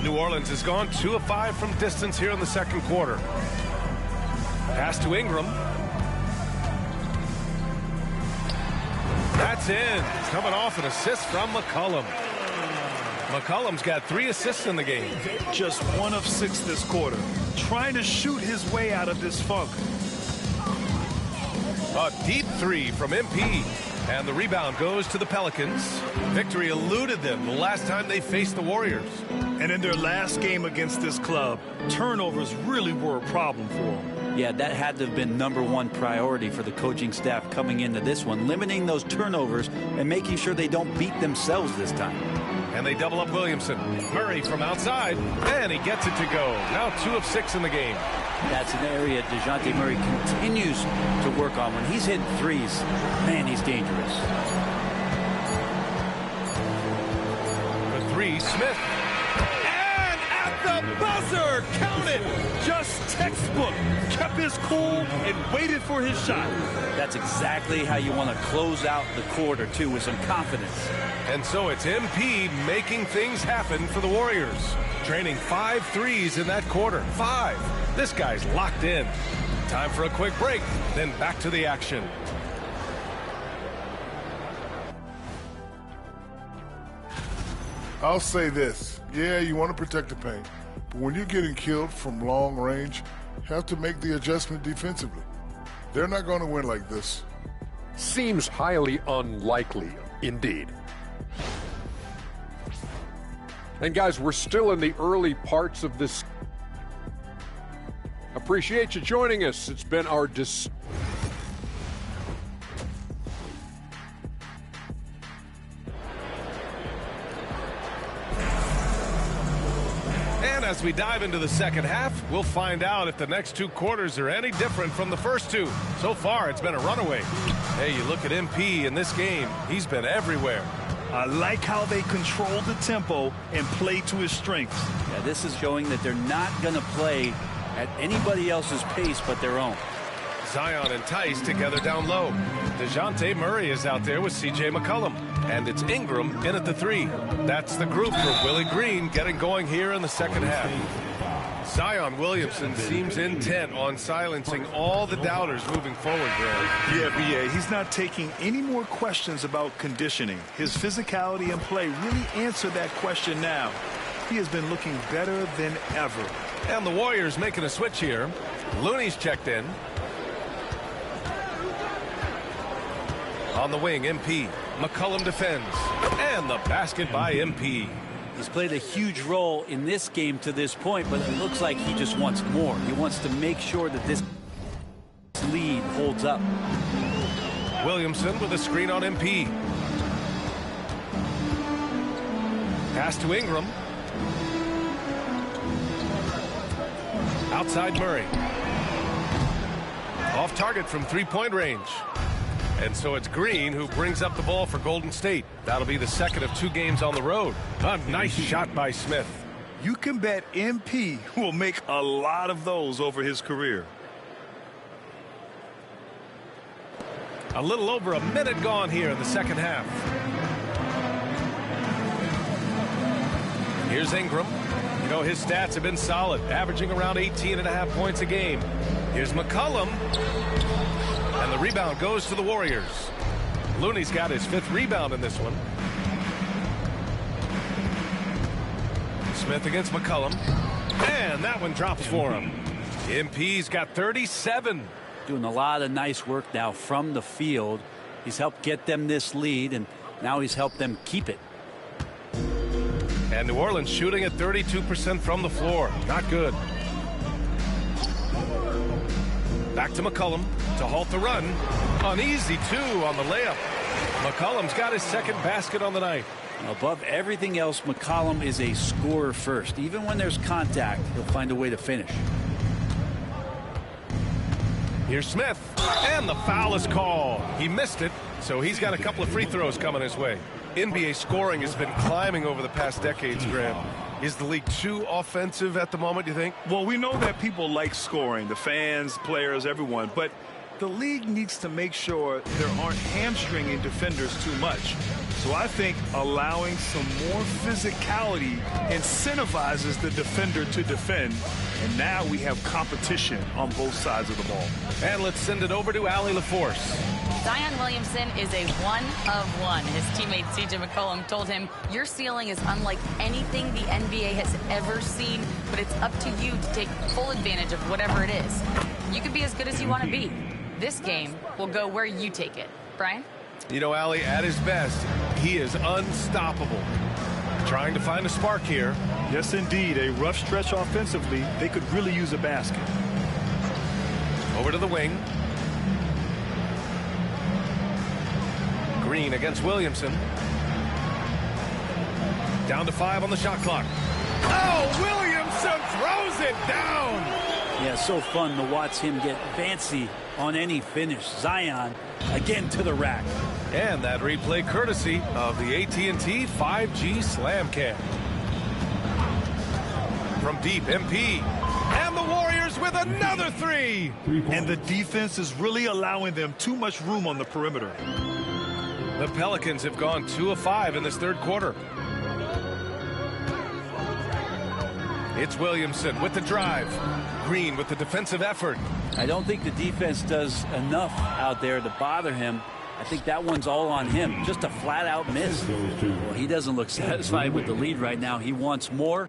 New Orleans has gone 2 of 5 from distance here in the second quarter. Pass to Ingram. That's in. Coming off an assist from McCollum. McCollum's got 3 assists in the game. Just 1 of 6 this quarter. Trying to shoot his way out of this funk. A deep 3 from MP. And the rebound goes to the Pelicans. Victory eluded them the last time they faced the Warriors. And in their last game against this club, turnovers really were a problem for them. Yeah, that had to have been #1 priority for the coaching staff coming into this one, limiting those turnovers and making sure they don't beat themselves this time. And they double up Williamson. Murray from outside, and he gets it to go. Now 2 of 6 in the game. That's an area DeJounte Murray continues to work on. When he's hitting threes, man, he's dangerous. The 3, Smith. And at the buzzer, count it. Just textbook. Kept his cool and waited for his shot. That's exactly how you want to close out the quarter, too, with some confidence. And so it's MP making things happen for the Warriors. Training 5 threes in that quarter. 5. This guy's locked in. Time for a quick break, then back to the action. I'll say this. Yeah, you want to protect the paint. But when you're getting killed from long range, you have to make the adjustment defensively. They're not going to win like this. Seems highly unlikely, indeed. And guys, we're still in the early parts of this. Appreciate you joining us. It's been our And as we dive into the second half, we'll find out if the next 2 quarters are any different from the first 2. So far, it's been a runaway. Hey, you look at MP in this game, he's been everywhere. I like how they control the tempo and play to his strengths. Yeah, this is showing that they're not going to play at anybody else's pace but their own. Zion and Tice together down low. DeJounte Murray is out there with C.J. McCollum. And it's Ingram in at the 3. That's the group for Willie Green getting going here in the second half. Zion Williamson seems intent on silencing all the doubters moving forward, Graham. Yeah, B.A., he's not taking any more questions about conditioning. His physicality and play really answer that question now. He has been looking better than ever. And the Warriors making a switch here. Looney's checked in. On the wing, MP. McCollum defends. And the basket by MP. He's played a huge role in this game to this point, but it looks like he just wants more. He wants to make sure that this lead holds up. Williamson with a screen on MP. Pass to Ingram. Outside Murray. Off target from 3-point range. And so it's Green who brings up the ball for Golden State. That'll be the second of 2 games on the road. A nice shot by Smith. You can bet MP will make a lot of those over his career. A little over a minute gone here in the second half. Here's Ingram. You know, his stats have been solid, averaging around 18.5 points a game. Here's McCollum. And the rebound goes to the Warriors. Looney's got his 5th rebound in this one. Smith against McCollum. And that one drops for him. MP's got 37. Doing a lot of nice work now from the field. He's helped get them this lead, and now he's helped them keep it. And New Orleans shooting at 32% from the floor. Not good. Back to McCollum to halt the run. An easy 2 on the layup. McCollum's got his second basket on the night. Above everything else, McCollum is a scorer first. Even when there's contact, he'll find a way to finish. Here's Smith, and the foul is called. He missed it, so he's got a couple of free throws coming his way. NBA scoring has been climbing over the past decades, Graham. Is the league too offensive at the moment, do you think? Well, we know that people like scoring, the fans, players, everyone, but the league needs to make sure there aren't hamstringing defenders too much. So I think allowing some more physicality incentivizes the defender to defend, and now we have competition on both sides of the ball. And let's send it over to Allie LaForce. Zion Williamson is a one-of-one. His teammate C.J. McCollum told him, your ceiling is unlike anything the NBA has ever seen, but it's up to you to take full advantage of whatever it is. You can be as good as you want to be. This game will go where you take it. Brian? You know, Allie, at his best, he is unstoppable. Trying to find a spark here. Yes, indeed. A rough stretch offensively. They could really use a basket. Over to the wing. Green against Williamson. Down to 5 on the shot clock. Oh, Williamson throws it down. Yeah, so fun to watch him get fancy on any finish. Zion again to the rack. And that replay courtesy of the AT&T 5G Slam Cam. From deep, MP. And the Warriors with another 3. And the defense is really allowing them too much room on the perimeter. The Pelicans have gone 2 of 5 in this third quarter. It's Williamson with the drive. Green with the defensive effort. I don't think the defense does enough out there to bother him. I think that one's all on him. Just a flat-out miss. Well, he doesn't look satisfied with the lead right now. He wants more.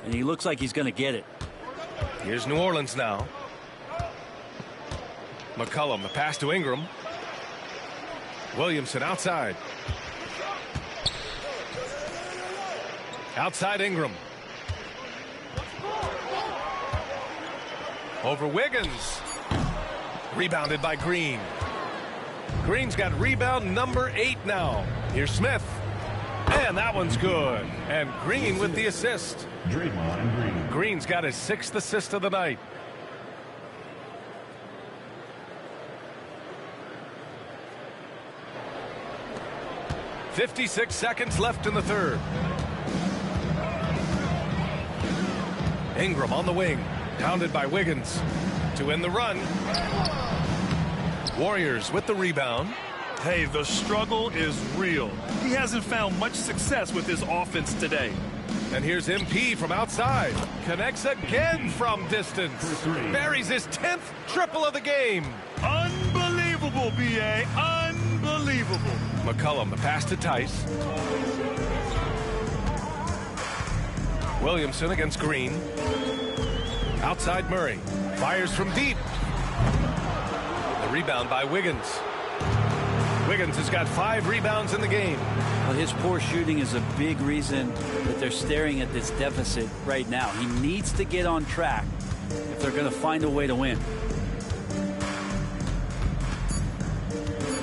and he looks like he's going to get it. Here's New Orleans now. McCollum, the pass to Ingram. Williamson outside. Outside Ingram. Over Wiggins. Rebounded by Green. Green's got rebound number 8 now. Here's Smith. And that one's good. And Green with the assist. Green's got his 6th assist of the night. .56 seconds left in the third. Ingram on the wing. Pounded by Wiggins. To end the run. Warriors with the rebound. Hey, the struggle is real. He hasn't found much success with his offense today. And here's MP from outside. Connects again from distance. Buries his 10th triple of the game. Unbelievable, B.A. Unbelievable. McCollum, the pass to Tice. Williamson against Green. Outside Murray. Fires from deep. The rebound by Wiggins. Wiggins has got 5 rebounds in the game. Well, his poor shooting is a big reason that they're staring at this deficit right now. He needs to get on track if they're going to find a way to win.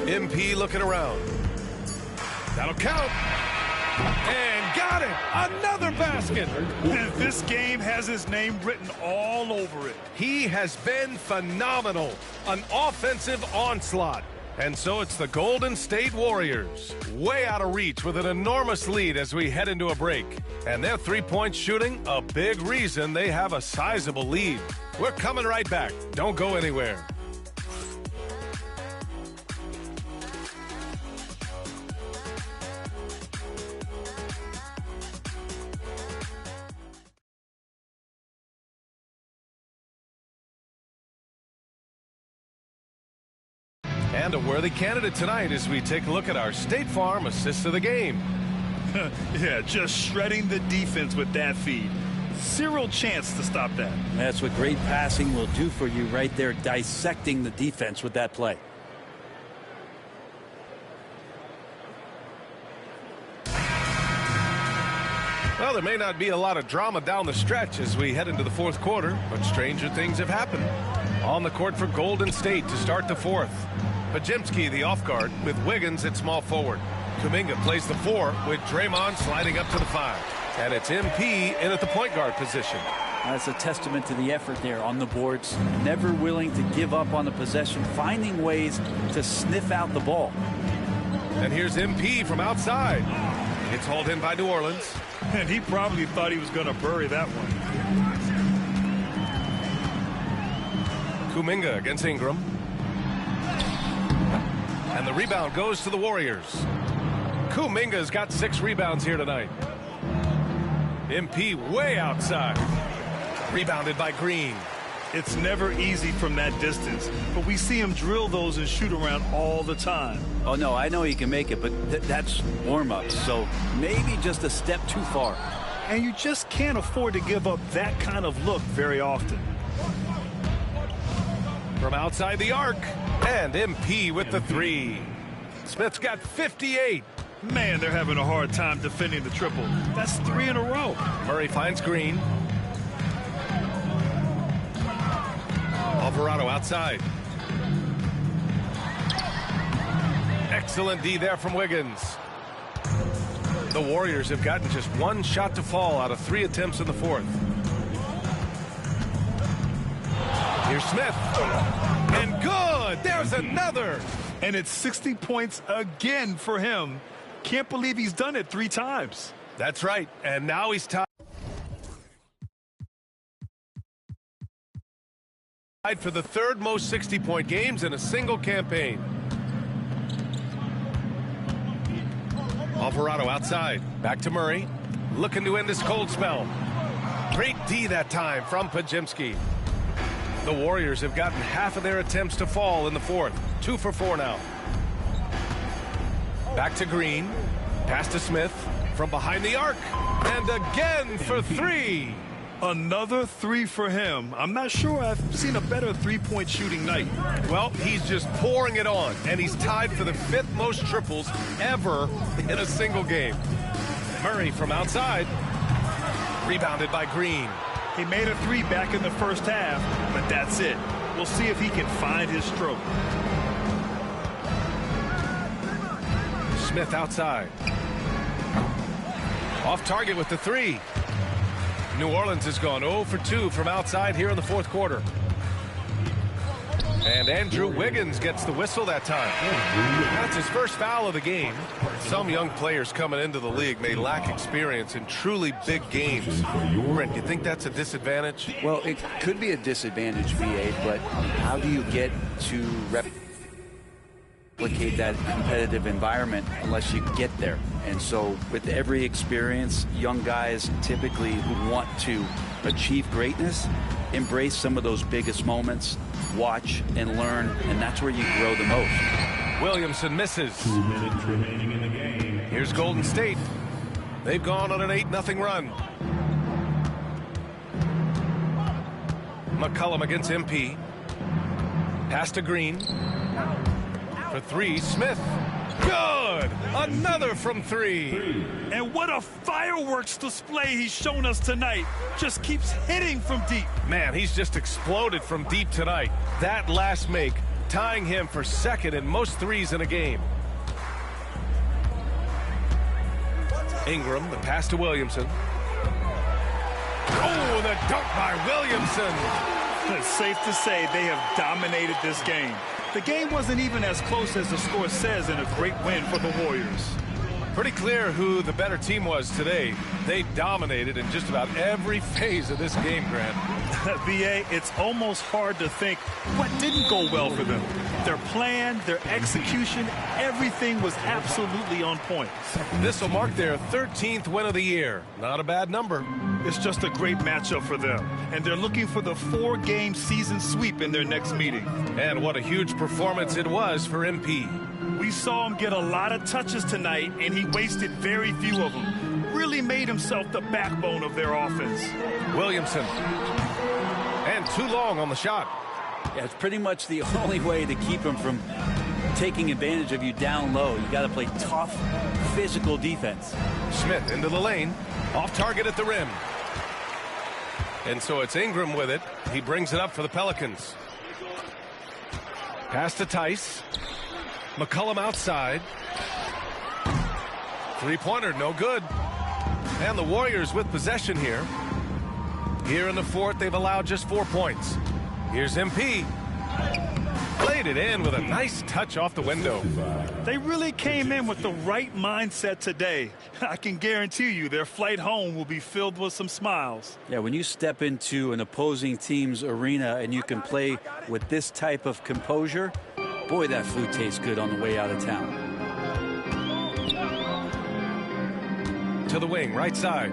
MP looking around. That'll count. And got it. Another basket. And this game has his name written all over it. He has been phenomenal. An offensive onslaught. And so it's the Golden State Warriors, way out of reach with an enormous lead as we head into a break. And their three-point shooting, a big reason they have a sizable lead. We're coming right back. Don't go anywhere. And a worthy candidate tonight as we take a look at our State Farm assist of the game. Yeah, just shredding the defense with that feed. Zero chance to stop that. That's what great passing will do for you right there, dissecting the defense with that play. Well, there may not be a lot of drama down the stretch as we head into the fourth quarter, but stranger things have happened. On the court for Golden State to start the fourth. Pajimski, the off guard, with Wiggins at small forward. Kuminga plays the 4 with Draymond sliding up to the 5. And it's MP in at the point guard position. That's a testament to the effort there on the boards. Never willing to give up on the possession, finding ways to sniff out the ball. And here's MP from outside. It's hauled in by New Orleans. And he probably thought he was going to bury that one. Kuminga against Ingram. And the rebound goes to the Warriors. Kuminga's got 6 rebounds here tonight. MP way outside. Rebounded by Green. It's never easy from that distance, but we see him drill those and shoot around all the time. Oh, no, I know he can make it, but that's warm-up, so maybe just a step too far. And you just can't afford to give up that kind of look very often. From outside the arc, and MP with the 3. Smith's got 58. Man, they're having a hard time defending the triple. That's 3 in a row. Murray finds Green. Alvarado outside. Excellent D there from Wiggins. The Warriors have gotten just 1 shot to fall out of 3 attempts in the fourth. Here's Smith. And good. There's another. And it's 60 points again for him. Can't believe he's done it 3 times. That's right. And now he's tied for the 3rd most 60-point games in a single campaign. Alvarado outside. Back to Murray. Looking to end this cold spell. Great D that time from Pajimski. The Warriors have gotten half of their attempts to fall in the fourth. 2 for 4 now. Back to Green. Pass to Smith from behind the arc. And again for 3. Another three for him. I'm not sure I've seen a better three-point shooting night. Well, he's just pouring it on, and he's tied for the 5th most triples ever in a single game. Murray from outside. Rebounded by Green. He made a three back in the first half, but that's it. We'll see if he can find his stroke. Smith outside. Off target with the three. New Orleans has gone 0 for 2 from outside here in the 4th quarter. And Andrew Wiggins gets the whistle that time. That's his first foul of the game. Some young players coming into the league may lack experience in truly big games. Brent, you think that's a disadvantage? Well, it could be a disadvantage, VA, but how do you get to replicate that competitive environment unless you get there? And so with every experience, young guys typically who want to achieve greatness embrace some of those biggest moments, watch and learn, and that's where you grow the most. Williamson misses. 2 minutes remaining in the game. Here's Golden State. They've gone on an 8-0 run. McCollum against MP. Pass to Green. For three, Smith. Good! Another from three. And what a fireworks display he's shown us tonight. Just keeps hitting from deep. Man, he's just exploded from deep tonight. That last make, tying him for 2nd in most threes in a game. Ingram, the pass to Williamson. Oh, the dunk by Williamson. It's safe to say they have dominated this game. The game wasn't even as close as the score says in a great win for the Warriors. Pretty clear who the better team was today. They dominated in just about every phase of this game, Grant. VA, it's almost hard to think what didn't go well for them. Their plan, their execution, everything was absolutely on point. This will mark their 13th win of the year. Not a bad number. It's just a great matchup for them, and they're looking for the 4-game season sweep in their next meeting. And what a huge performance it was for MP. We saw him get a lot of touches tonight, and he wasted very few of them. Really made himself the backbone of their offense. Williamson. And too long on the shot. Yeah, it's pretty much the only way to keep him from taking advantage of you down low. You got to play tough, physical defense. Smith into the lane. Off target at the rim. And so it's Ingram with it. He brings it up for the Pelicans. Pass to Tice. McCollum outside. Three-pointer, no good. And the Warriors with possession here. Here in the 4th, they've allowed just 4 points. Here's MP. Played it in with a nice touch off the window. They really came in with the right mindset today. I can guarantee you their flight home will be filled with some smiles. Yeah, when you step into an opposing team's arena and you can play with this type of composure, boy, that food tastes good on the way out of town. To the wing, right side.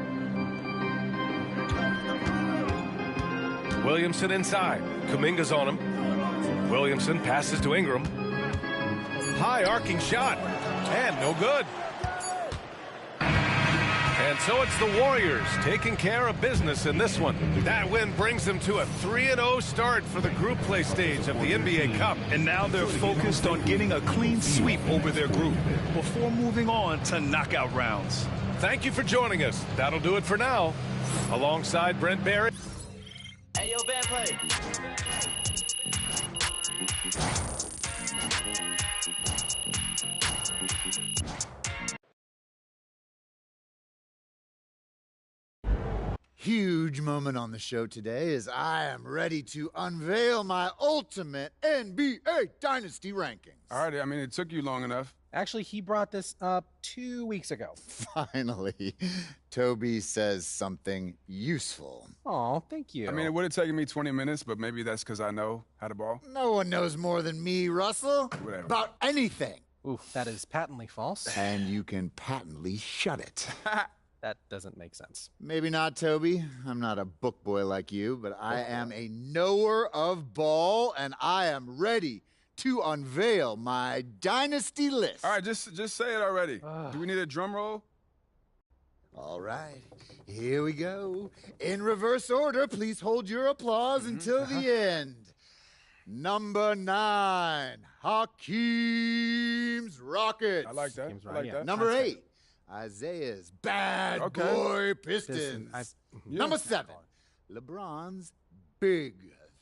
Williamson inside. Kuminga's on him. Williamson passes to Ingram. High arcing shot. And no good. And so it's the Warriors taking care of business in this one. That win brings them to a 3-0 start for the group play stage of the NBA Cup. And now they're focused on getting a clean sweep over their group before moving on to knockout rounds. Thank you for joining us. That'll do it for now. Alongside Brent Barry. Hey, yo, bad play. Huge moment on the show today as I am ready to unveil my ultimate NBA Dynasty rankings. All right, I mean, it took you long enough. Actually, he brought this up 2 weeks ago. Finally, Toby says something useful. Oh, thank you. I mean, it would have taken me 20 minutes, but maybe that's because I know how to ball. No one knows more than me, Russell, Whatever. about anything. Oof, that is patently false. And you can patently shut it. That doesn't make sense. Maybe not, Toby. I'm not a book boy like you, but I am a knower of ball, and I am ready to unveil my dynasty list. All right, just say it already. Do we need a drum roll? All right, here we go. In reverse order, please hold your applause until the end. Number 9, Hakeem's Rockets. I like that. I like that. Number 8, Isaiah's Bad Boy Pistons. Number 7, LeBron's Big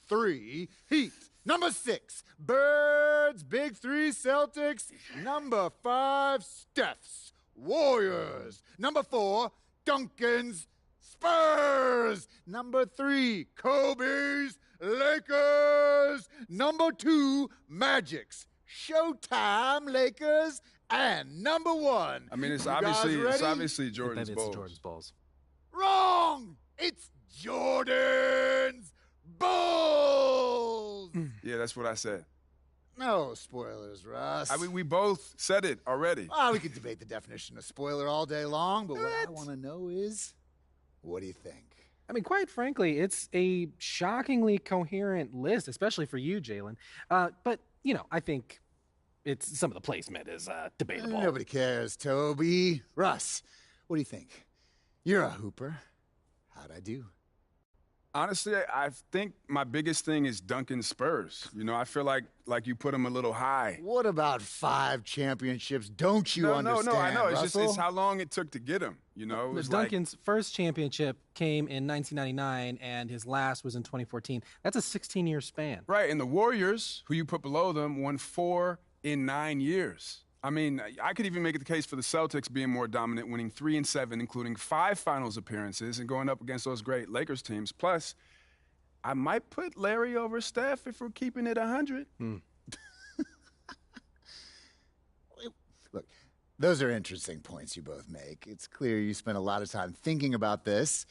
3 Heat. Number 6, Birds Big 3 Celtics. Number 5, Steph's Warriors. Number 4, Duncan's Spurs. Number 3, Kobe's Lakers. Number 2, Magic's Showtime Lakers. And number 1. I mean, it's You obviously guys ready? Jordan's Bulls. Jordan's Bulls. Wrong! It's Jordan's Bulls! Yeah, that's what I said. No spoilers, Russ. I mean, we both said it already. We could debate the definition of spoiler all day long, but what I want to know is, what do you think? I mean, quite frankly, it's a shockingly coherent list, especially for you, Jalen. But, I think some of the placement is debatable. Nobody cares, Toby. Russ, what do you think? You're a hooper. How'd I do? Honestly, I think my biggest thing is Duncan's Spurs. I feel like you put them a little high. What about 5 championships? Don't you understand, No, I know. Russell? It's how long it took to get them. Duncan's first championship came in 1999, and his last was in 2014. That's a 16-year span. Right, and the Warriors, who you put below them, won 4 in 9 years. I mean, I could even make the case for the Celtics being more dominant, winning 3 and 7, including 5 finals appearances and going up against those great Lakers teams. Plus, I might put Larry over Steph if we're keeping it 100. Look, those are interesting points you both make. It's clear you spent a lot of time thinking about this,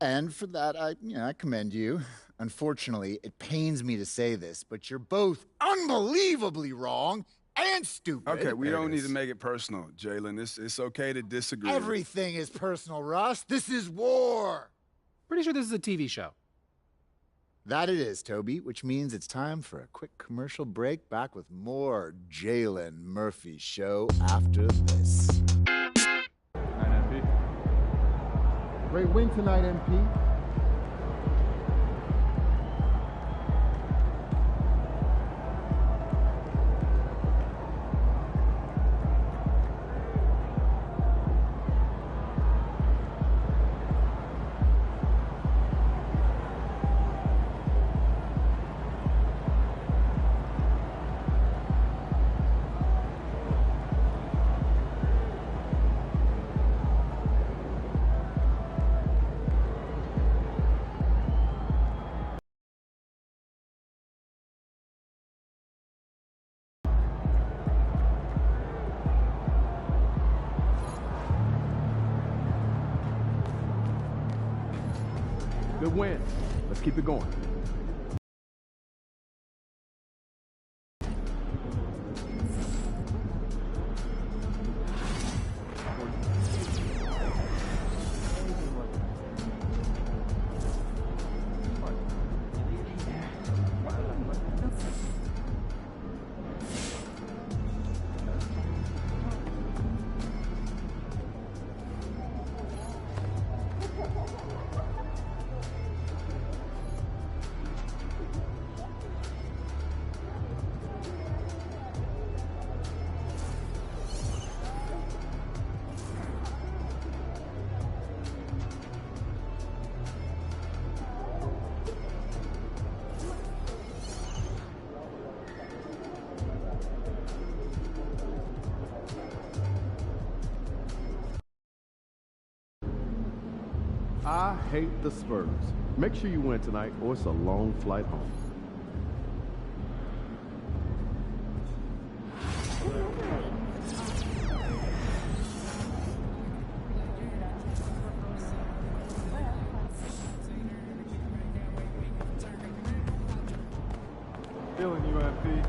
and for that, I commend you. Unfortunately, it pains me to say this, but you're both unbelievably wrong and stupid. Okay, we don't need to make it personal, Jalen. It's okay to disagree. Everything is personal, Russ. This is war. Pretty sure this is a TV show. That it is, Toby, which means it's time for a quick commercial break. Back with more Jalen Murphy Show after this. MP. Great win tonight, MP. Good win. Let's keep it going. I hate the Spurs. Make sure you win tonight or it's a long flight home. Feeling you, MP.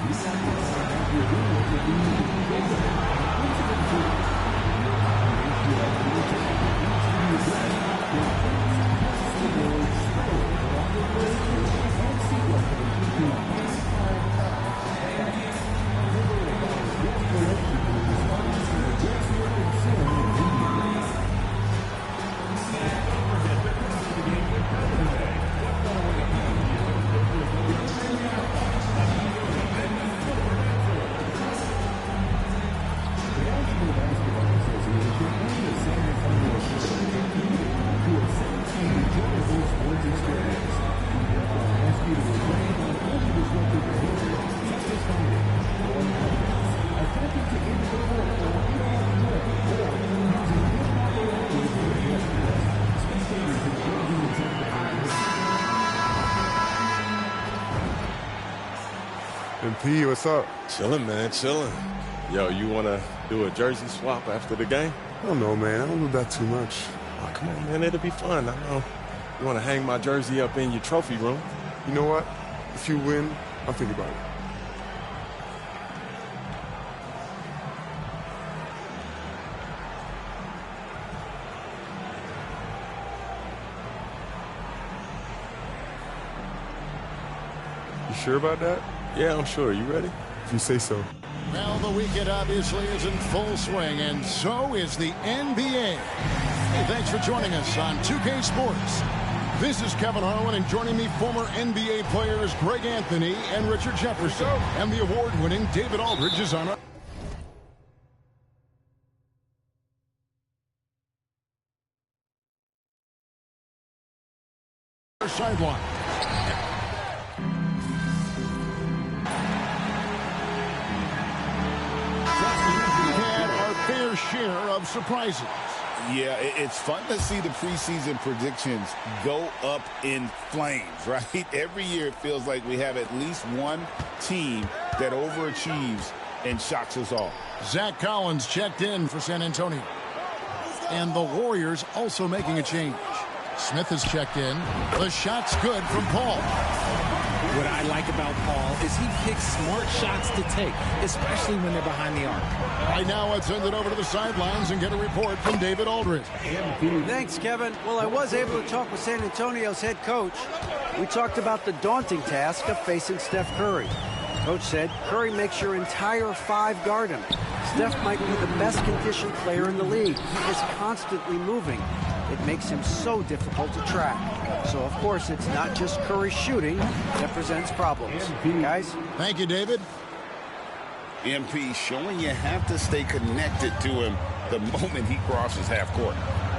Reset P, what's up? Chilling, man, chilling. Yo, you want to do a jersey swap after the game? I don't know, man. I don't do that too much. Oh, come on, man. It'll be fun. I know. You want to hang my jersey up in your trophy room? You know what? If you win, I'll think about it. You sure about that? Yeah, I'm sure. You ready? If you say so. Well, the weekend obviously is in full swing, and so is the NBA. Hey, thanks for joining us on 2K Sports. This is Kevin Harlan, and joining me, former NBA players Greg Anthony and Richard Jefferson. And the award-winning David Aldridge is on our sideline. Fair share of surprises. Yeah, it's fun to see the preseason predictions go up in flames, right? Every year it feels like we have at least one team that overachieves and shocks us all. Zach Collins checked in for San Antonio. And the Warriors also making a change. Smith has checked in. The shot's good from Paul. What I like about Paul is he picks smart shots to take, especially when they're behind the arc. Right now, let's send it over to the sidelines and get a report from David Aldridge. Thanks, Kevin. Well, I was able to talk with San Antonio's head coach. We talked about the daunting task of facing Steph Curry. Coach said Curry makes your entire five guard him. Steph might be the best conditioned player in the league. He is constantly moving. It makes him so difficult to track. So, of course, it's not just Curry shooting that presents problems. Guys? Thank you, David. MP showing you have to stay connected to him the moment he crosses half court.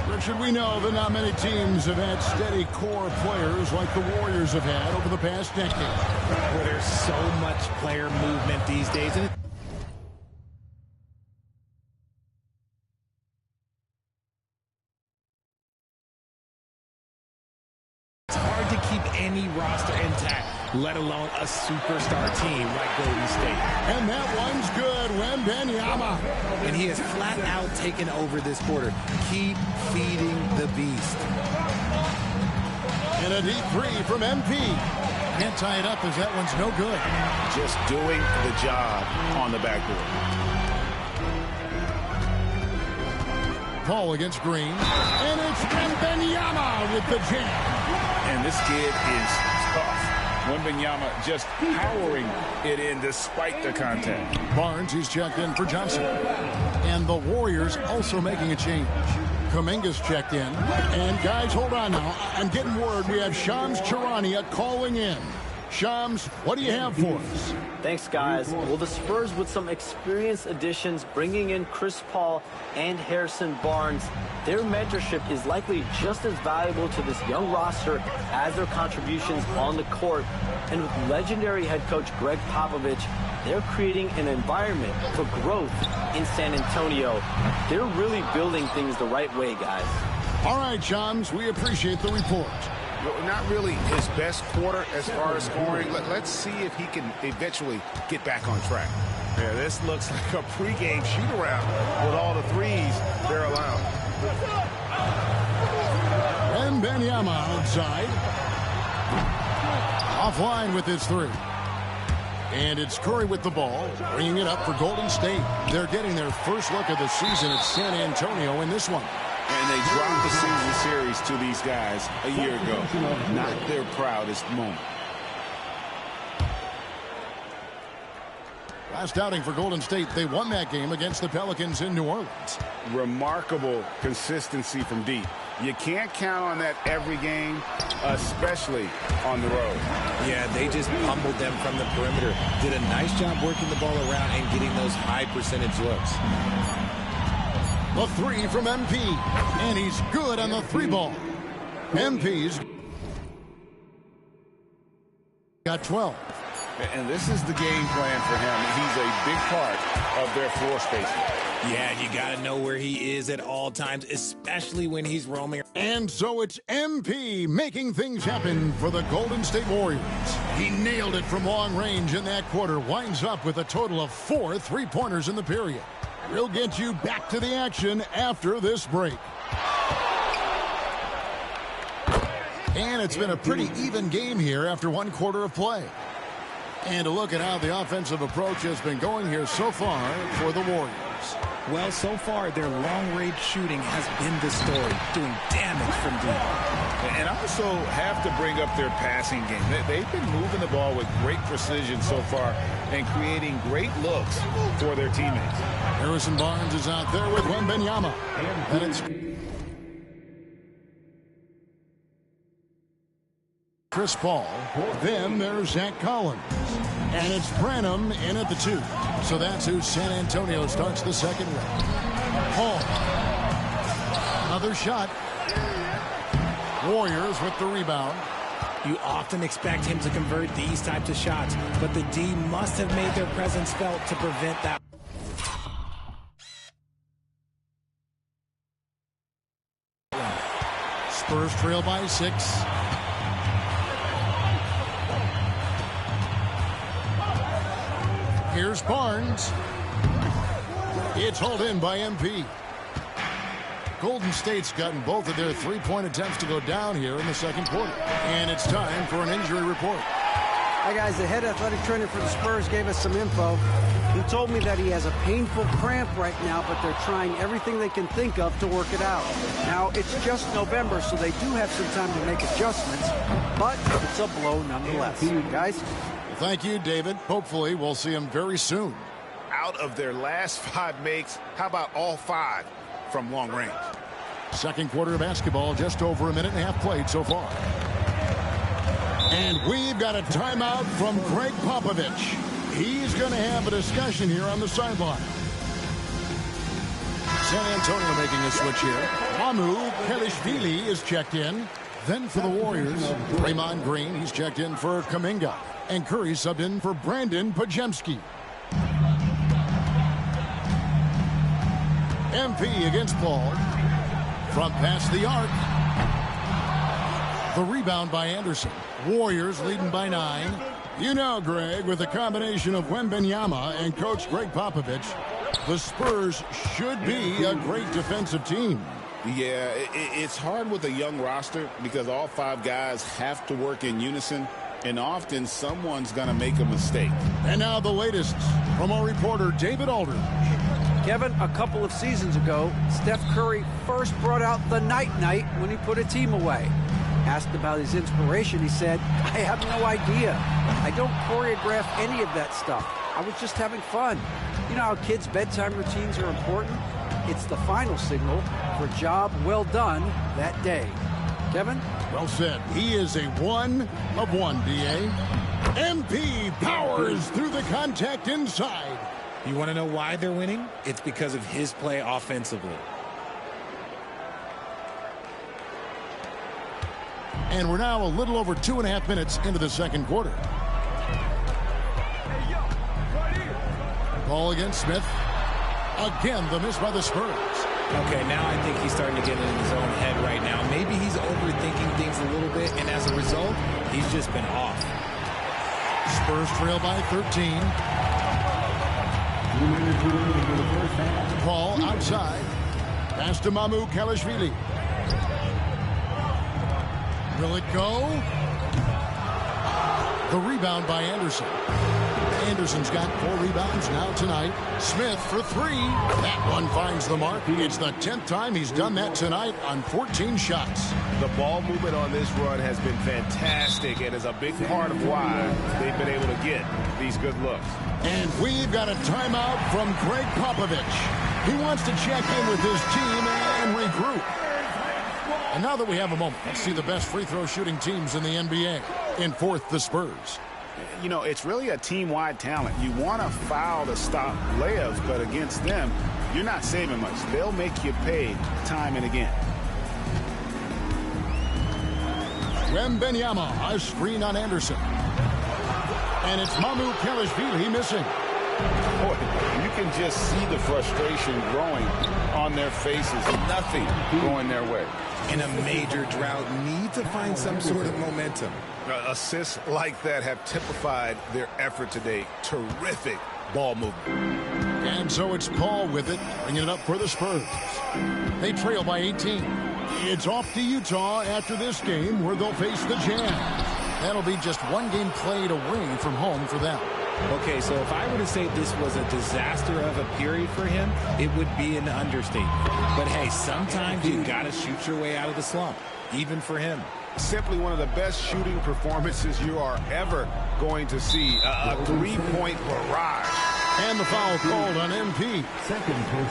Richard, we know that not many teams have had steady core players like the Warriors have had over the past decade. Where there's so much player movement these days. And to keep any roster intact, let alone a superstar team like Golden State. And that one's good, Wembanyama. And he has flat out taken over this quarter. Keep feeding the beast. And a deep three from MP. Can't tie it up as that one's no good. Just doing the job on the backboard. Paul against Green. And it's Wembanyama with the jam. And this kid is tough. Wembanyama just powering it in despite the contact. Barnes, he's checked in for Johnson. And the Warriors also making a change. Kuminga's checked in. And guys, hold on now. I'm getting word we have Shams Charania calling in. Shams, what do you have for us? Thanks, guys. Well, the Spurs with some experienced additions, bringing in Chris Paul and Harrison Barnes. Their mentorship is likely just as valuable to this young roster as their contributions on the court. And with legendary head coach Greg Popovich, they're creating an environment for growth in San Antonio. They're really building things the right way, guys. All right, Shams, we appreciate the report. Not really his best quarter as far as scoring. Let's see if he can eventually get back on track. Yeah, this looks like a pregame shoot-around with all the threes they're allowing. And Wembanyama outside. Offline with his three. And it's Curry with the ball, bringing it up for Golden State. They're getting their first look of the season at San Antonio in this one. And they dropped the season series to these guys a year ago. Not their proudest moment. Last outing for Golden State, they won that game against the Pelicans in New Orleans. Remarkable consistency from deep. You can't count on that every game, especially on the road. Yeah, they just pummeled them from the perimeter. Did a nice job working the ball around and getting those high percentage looks. The three from MP, and he's good on the three ball. MP's got 12. And this is the game plan for him. He's a big part of their floor spacing. Yeah, you got to know where he is at all times, especially when he's roaming. And so it's MP making things happen for the Golden State Warriors. He nailed it from long range in that quarter, winds up with a total of 4 3-pointers in the period. We'll get you back to the action after this break. And it's been a pretty even game here after 1 quarter of play. And a look at how the offensive approach has been going here so far for the Warriors. Well, so far, their long-range shooting has been the story, doing damage from deep. And I also have to bring up their passing game. They've been moving the ball with great precision so far and creating great looks for their teammates. Harrison Barnes is out there with Wembanyama. And it's Chris Paul. Then there's Zach Collins. And it's Branham in at the 2. So that's who San Antonio starts the second with. Paul. Another shot. Warriors with the rebound. You often expect him to convert these types of shots, but the D must have made their presence felt to prevent that. Spurs trail by 6. Here's Barnes. It's hauled in by MP. Golden State's gotten both of their 3-point attempts to go down here in the second quarter. And it's time for an injury report. Hi, guys. The head athletic trainer for the Spurs gave us some info. He told me that he has a painful cramp right now, but they're trying everything they can think of to work it out. Now, it's just November, so they do have some time to make adjustments, but it's a blow nonetheless. Guys? Thank you, David. Hopefully, we'll see him very soon. Out of their last 5 makes, how about all 5 from long range? Second quarter of basketball, just over a minute and a half played so far. And we've got a timeout from Greg Popovich. He's going to have a discussion here on the sideline. San Antonio making a switch here. Mamu Kelishvili is checked in. Then for the Warriors, Draymond Green, he's checked in for Kuminga. And Curry subbed in for Brandon Pajemski. MP against Paul. From past the arc. The rebound by Anderson. Warriors leading by 9. You know, Greg, with the combination of Wembanyama and Coach Greg Popovich, the Spurs should be a great defensive team. Yeah, it's hard with a young roster because all 5 guys have to work in unison. And often someone's going to make a mistake. And now the latest from our reporter, David Aldridge. Kevin, a couple of seasons ago, Steph Curry first brought out the night-night when he put a team away. Asked about his inspiration, he said, I have no idea. I don't choreograph any of that stuff. I was just having fun. You know how kids' bedtime routines are important? It's the final signal for a job well done that day. Kevin? Well said. He is a 1 of 1, D.A. MP powers through the contact inside. You want to know why they're winning? It's because of his play offensively. And we're now a little over 2.5 minutes into the second quarter. Ball against Smith. Again, the miss by the Spurs. Okay, now I think he's starting to get in his own head right now. Maybe he's overthinking things a little bit, and as a result, he's just been off. Spurs trail by 13. Paul outside. Pass to Mamu Kelishvili. Will it go? The rebound by Anderson. Anderson's got 4 rebounds now tonight. Smith for 3. That one finds the mark. It's the 10th time he's done that tonight on 14 shots. The ball movement on this run has been fantastic and is a big part of why they've been able to get these good looks. And we've got a timeout from Greg Popovich. He wants to check in with his team and regroup. And now that we have a moment, let's see the best free throw shooting teams in the NBA. In fourth, the Spurs. You know, it's really a team-wide talent. You want to foul to stop layups, but against them, you're not saving much. They'll make you pay time and again. Wembanyama, a screen on Anderson. And it's Mamu Kelishvili missing. Boy, you can just see the frustration growing on their faces. Nothing going their way. In a major drought, need to find some sort of momentum. Assists like that have typified their effort today. Terrific ball movement. And so it's Paul with it, bringing it up for the Spurs. They trail by 18. It's off to Utah after this game, where they'll face the Jazz. That'll be just one game played away from home for them. Okay, so if I were to say this was a disaster of a period for him, it would be an understatement. But hey, sometimes you got to shoot your way out of the slump, even for him. Simply one of the best shooting performances you are ever going to see. A three-point barrage. And the foul called on MP.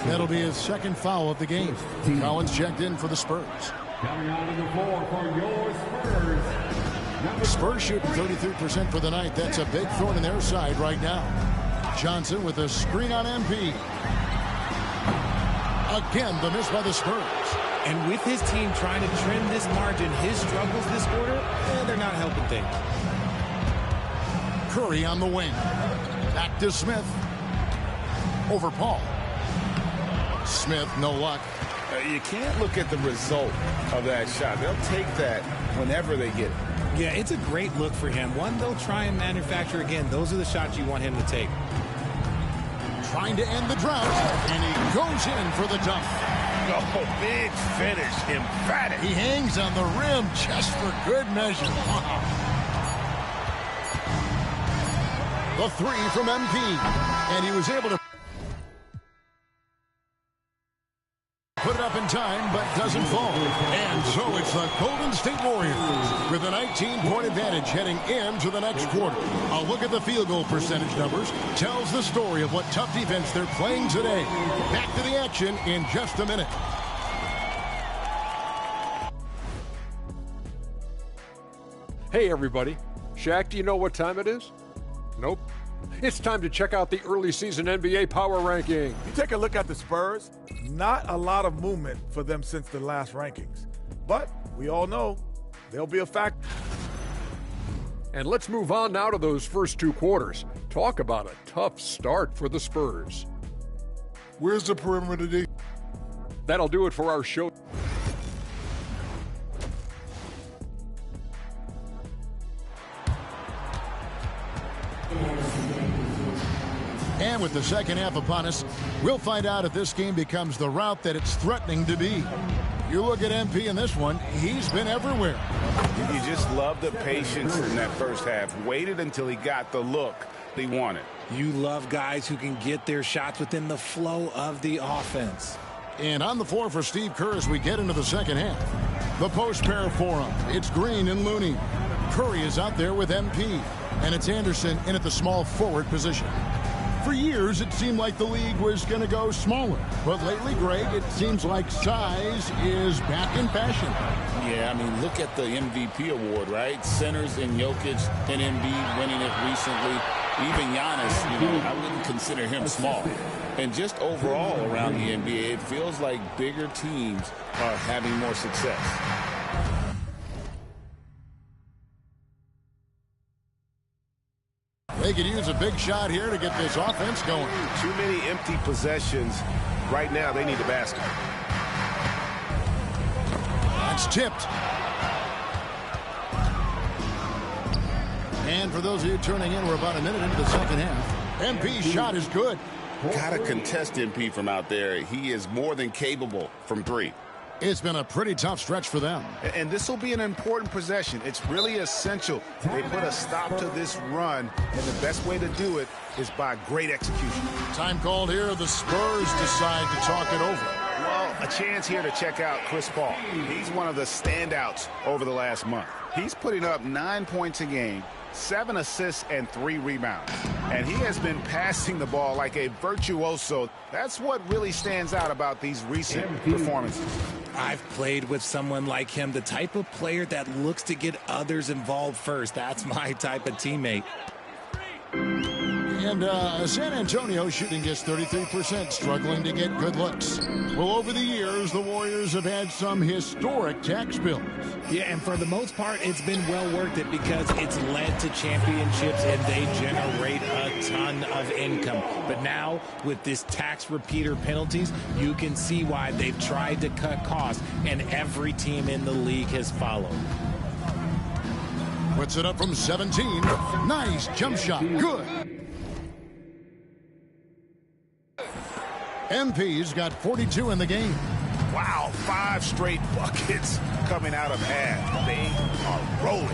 That'll be his second foul of the game. Collins checked in for the Spurs. Coming out of the floor for your Spurs. Spurs shooting 33% for the night. That's a big thorn in their side right now. Johnson with a screen on MP. Again, the miss by the Spurs. And with his team trying to trim this margin, his struggles this quarter, they're not helping things. Curry on the wing. Back to Smith. Over Paul. Smith, no luck. You can't look at the result of that shot. They'll take that whenever they get it. Yeah, it's a great look for him. One they'll try and manufacture again. Those are the shots you want him to take. Trying to end the drought, and he goes in for the dunk. Oh, big finish, emphatic. He hangs on the rim just for good measure. The three from MP, and he was able to put it up in time, but doesn't fall. And so it's the Golden State Warriors with a 19-point advantage heading into the next quarter. A look at the field goal percentage numbers tells the story of what tough defense they're playing today. Back to the action in just a minute. Hey, everybody. Shaq, do you know what time it is? Nope. It's time to check out the early season NBA Power Ranking. You take a look at the Spurs, not a lot of movement for them since the last rankings. But we all know they'll be a factor. And let's move on now to those first two quarters. Talk about a tough start for the Spurs. Where's the perimeter D? That'll do it for our show. And with the second half upon us, we'll find out if this game becomes the route that it's threatening to be. You look at MP in this one, he's been everywhere. You just love the patience in that first half. Waited until he got the look he wanted. You love guys who can get their shots within the flow of the offense. And on the floor for Steve Kerr as we get into the second half. The post pair for him. It's Green and Looney. Curry is out there with MP. And it's Anderson in at the small forward position. For years, it seemed like the league was going to go smaller. But lately, Greg, it seems like size is back in fashion. Yeah, I mean, look at the MVP award, right? Centers in Jokic and Embiid winning it recently. Even Giannis, I wouldn't consider him small. And just overall around the NBA, it feels like bigger teams are having more success. They could use a big shot here to get this offense going. Too many empty possessions. Right now, they need a basket. That's tipped. And for those of you tuning in, we're about a minute into the second half. MP's shot is good. Gotta contest MP from out there. He is more than capable from three. It's been a pretty tough stretch for them. And this will be an important possession. It's really essential. They put a stop to this run, and the best way to do it is by great execution. Time called here. The Spurs decide to talk it over. Well, a chance here to check out Chris Paul. He's one of the standouts over the last month. He's putting up 9 points a game, 7 assists, and 3 rebounds. And he has been passing the ball like a virtuoso. That's what really stands out about these recent performances. I've played with someone like him, the type of player that looks to get others involved first. That's my type of teammate. Yeah, And San Antonio shooting just 33%, struggling to get good looks. Well, over the years, the Warriors have had some historic tax bills. Yeah, and for the most part, it's been well worth it because it's led to championships and they generate a ton of income. But now, with this tax repeater penalties, you can see why they've tried to cut costs, and every team in the league has followed. Puts it up from 17. Nice jump shot. Good. MP's got 42 in the game. Wow, 5 straight buckets coming out of half. They are rolling.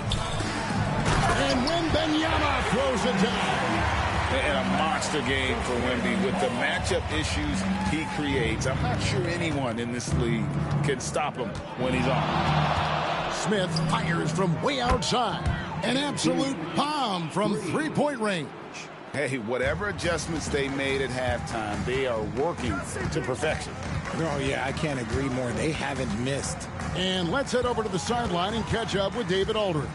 And Wembanyama throws it down. And a monster game for Wemby with the matchup issues he creates. I'm not sure anyone in this league can stop him when he's on. Smith fires from way outside. An absolute bomb from three-point range. Hey, whatever adjustments they made at halftime, they are working to perfection. Oh, yeah, I can't agree more. They haven't missed. And let's head over to the sideline and catch up with David Aldridge.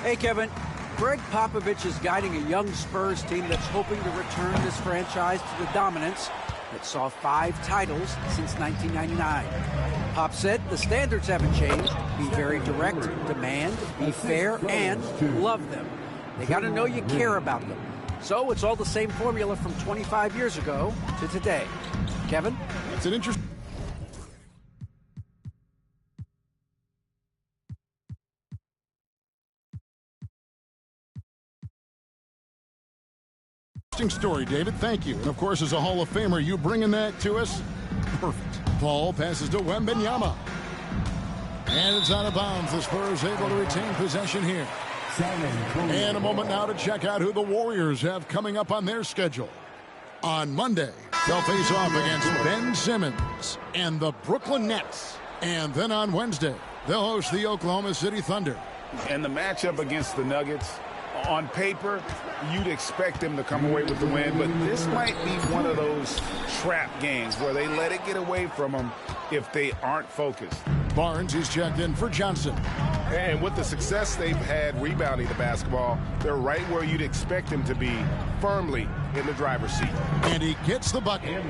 Hey, Kevin. Greg Popovich is guiding a young Spurs team that's hoping to return this franchise to the dominance that saw 5 titles since 1999. Pop said the standards haven't changed. Be very direct, demand, be fair, and love them. They got to know you care about them. So it's all the same formula from 25 years ago to today. Kevin? It's an interesting story, David. Thank you. And, of course, as a Hall of Famer, you bringing that to us? Perfect. Paul passes to Wembanyama. And it's out of bounds. The Spurs able to retain possession here. And a moment now to check out who the Warriors have coming up on their schedule. On Monday, they'll face off against Ben Simmons and the Brooklyn Nets. And then on Wednesday, they'll host the Oklahoma City Thunder. And the matchup against the Nuggets, on paper, you'd expect them to come away with the win, but this might be one of those trap games where they let it get away from them if they aren't focused. Barnes is checked in for Johnson. And with the success they've had rebounding the basketball, they're right where you'd expect them to be, firmly in the driver's seat. And he gets the bucket.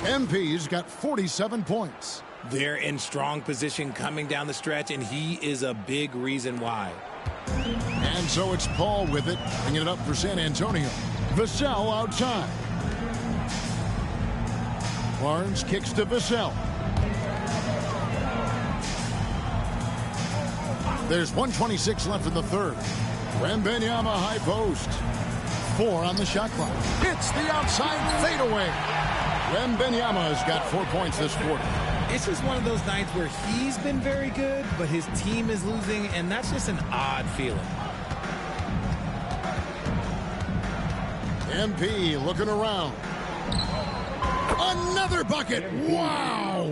MP's got 47 points. They're in strong position coming down the stretch, and he is a big reason why. And so it's Paul with it, bringing it up for San Antonio. Vassell outside. Barnes kicks to Vassell. There's 1:26 left in the third. Wembanyama high post. 4 on the shot clock. It's the outside fadeaway. Wembanyama's got 4 points this quarter. It's just one of those nights where he's been very good, but his team is losing, and that's just an odd feeling. MP looking around. Another bucket. Wow.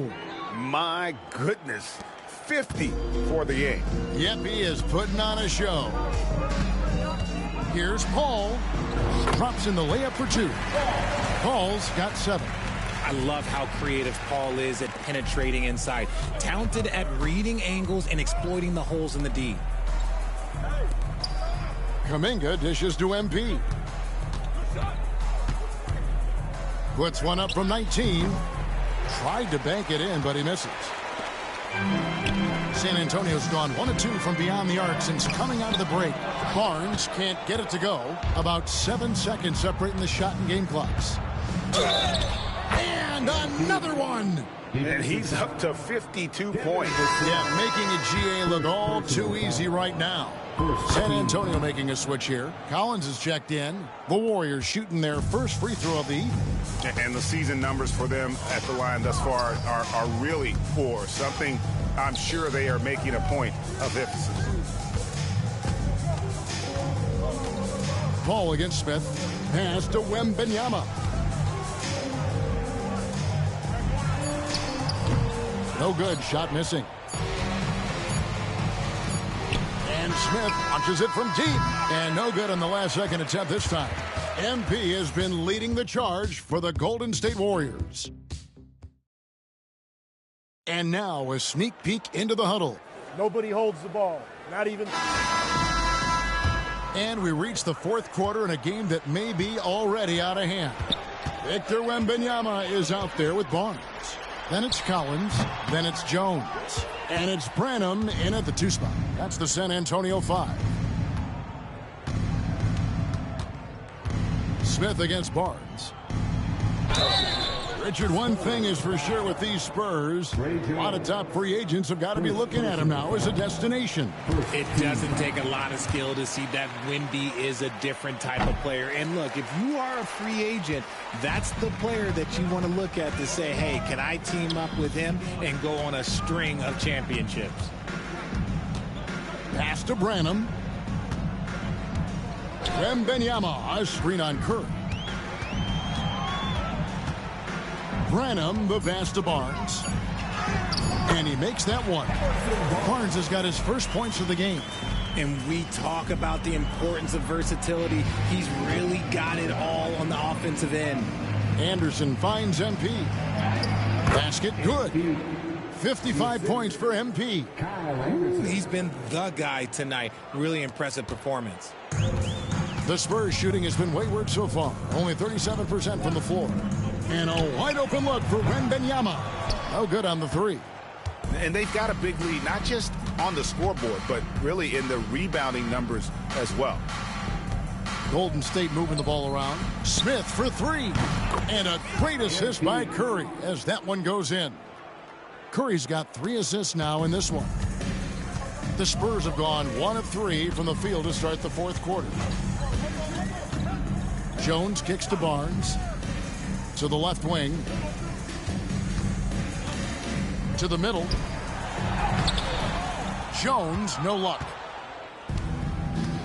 My goodness. 50 for the game. Yep, he is putting on a show. Here's Paul. Drops in the layup for 2. Paul's got 7. I love how creative Paul is at penetrating inside. Talented at reading angles and exploiting the holes in the D. Kuminga dishes to MP. Puts one up from 19. Tried to bank it in, but he misses. San Antonio's gone 1 of 2 from beyond the arc since coming out of the break. Barnes can't get it to go. About 7 seconds separating the shot and game clocks. And another one. And he's up to 52 points. Yeah, making a GA look all too easy right now. San Antonio making a switch here. Collins is checked in. The Warriors shooting their first free throw of the evening. And the season numbers for them at the line thus far are really poor. Something I'm sure they are making a point of emphasis. Ball against Smith. Pass to Wembanyama. No good. Shot missing. And Smith punches it from deep. And no good on the last second attempt this time. MP has been leading the charge for the Golden State Warriors. And now a sneak peek into the huddle. Nobody holds the ball. Not even. And we reach the fourth quarter in a game that may be already out of hand. Victor Wembanyama is out there with Barnes. Then it's Collins. Then it's Jones. And it's Branham in at the 2 spot. That's the San Antonio 5. Smith against Barnes. Richard, one thing is for sure with these Spurs, a lot of top free agents have got to be looking at them now as a destination. It doesn't take a lot of skill to see that Wemby is a different type of player. And look, if you are a free agent, that's the player that you want to look at to say, hey, can I team up with him and go on a string of championships? Pass to Branham. Wembanyama, a screen on Curry. Branham, the pass to Barnes. And he makes that one. Barnes has got his first points of the game. And we talk about the importance of versatility. He's really got it all on the offensive end. Anderson finds MP. Basket good. 55 points for MP. He's been the guy tonight. Really impressive performance. The Spurs shooting has been wayward so far. Only 37% from the floor. And a wide open look for Wembanyama. No good on the 3. And they've got a big lead, not just on the scoreboard, but really in the rebounding numbers as well. Golden State moving the ball around. Smith for 3. And a great assist by Curry as that one goes in. Curry's got 3 assists now in this one. The Spurs have gone 1 of 3 from the field to start the fourth quarter. Jones kicks to Barnes. To the left wing. To the middle. Jones, no luck.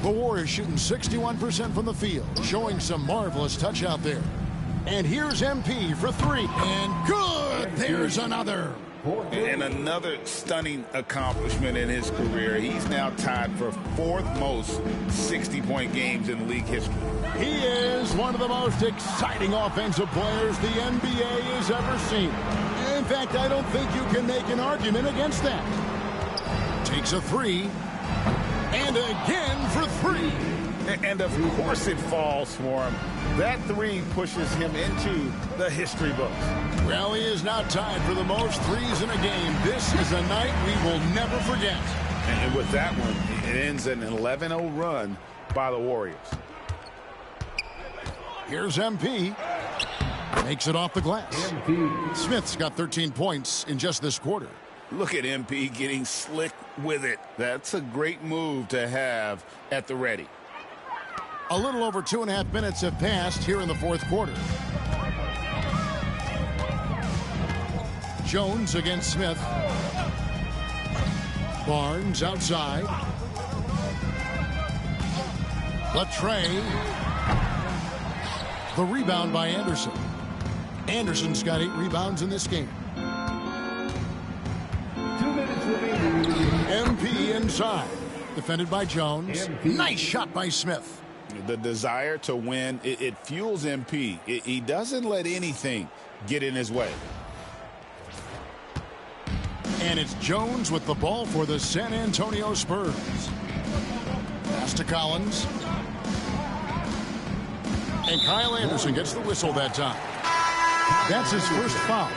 The Warriors shooting 61% from the field, showing some marvelous touch out there. And here's MP for 3. And good! There's another. And another stunning accomplishment in his career. He's now tied for 4th most 60-point games in league history. He is one of the most exciting offensive players the NBA has ever seen. In fact, I don't think you can make an argument against that. Takes a 3. And again for 3. And of course it falls for him. That 3 pushes him into the history books. Well, he is now tied for the most 3s in a game. This is a night we will never forget. And with that one, it ends an 11-0 run by the Warriors. Here's MP. Makes it off the glass. Smith's got 13 points in just this quarter. Look at MP getting slick with it. That's a great move to have at the ready. A little over 2.5 minutes have passed here in the fourth quarter. Jones against Smith. Barnes outside. Latre. The rebound by Anderson. Anderson's got 8 rebounds in this game. 2 minutes remaining. MP inside. Defended by Jones. Nice shot by Smith. The desire to win, it fuels MP. He doesn't let anything get in his way. And it's Jones with the ball for the San Antonio Spurs. Pass to Collins. And Kyle Anderson gets the whistle that time. That's his first foul.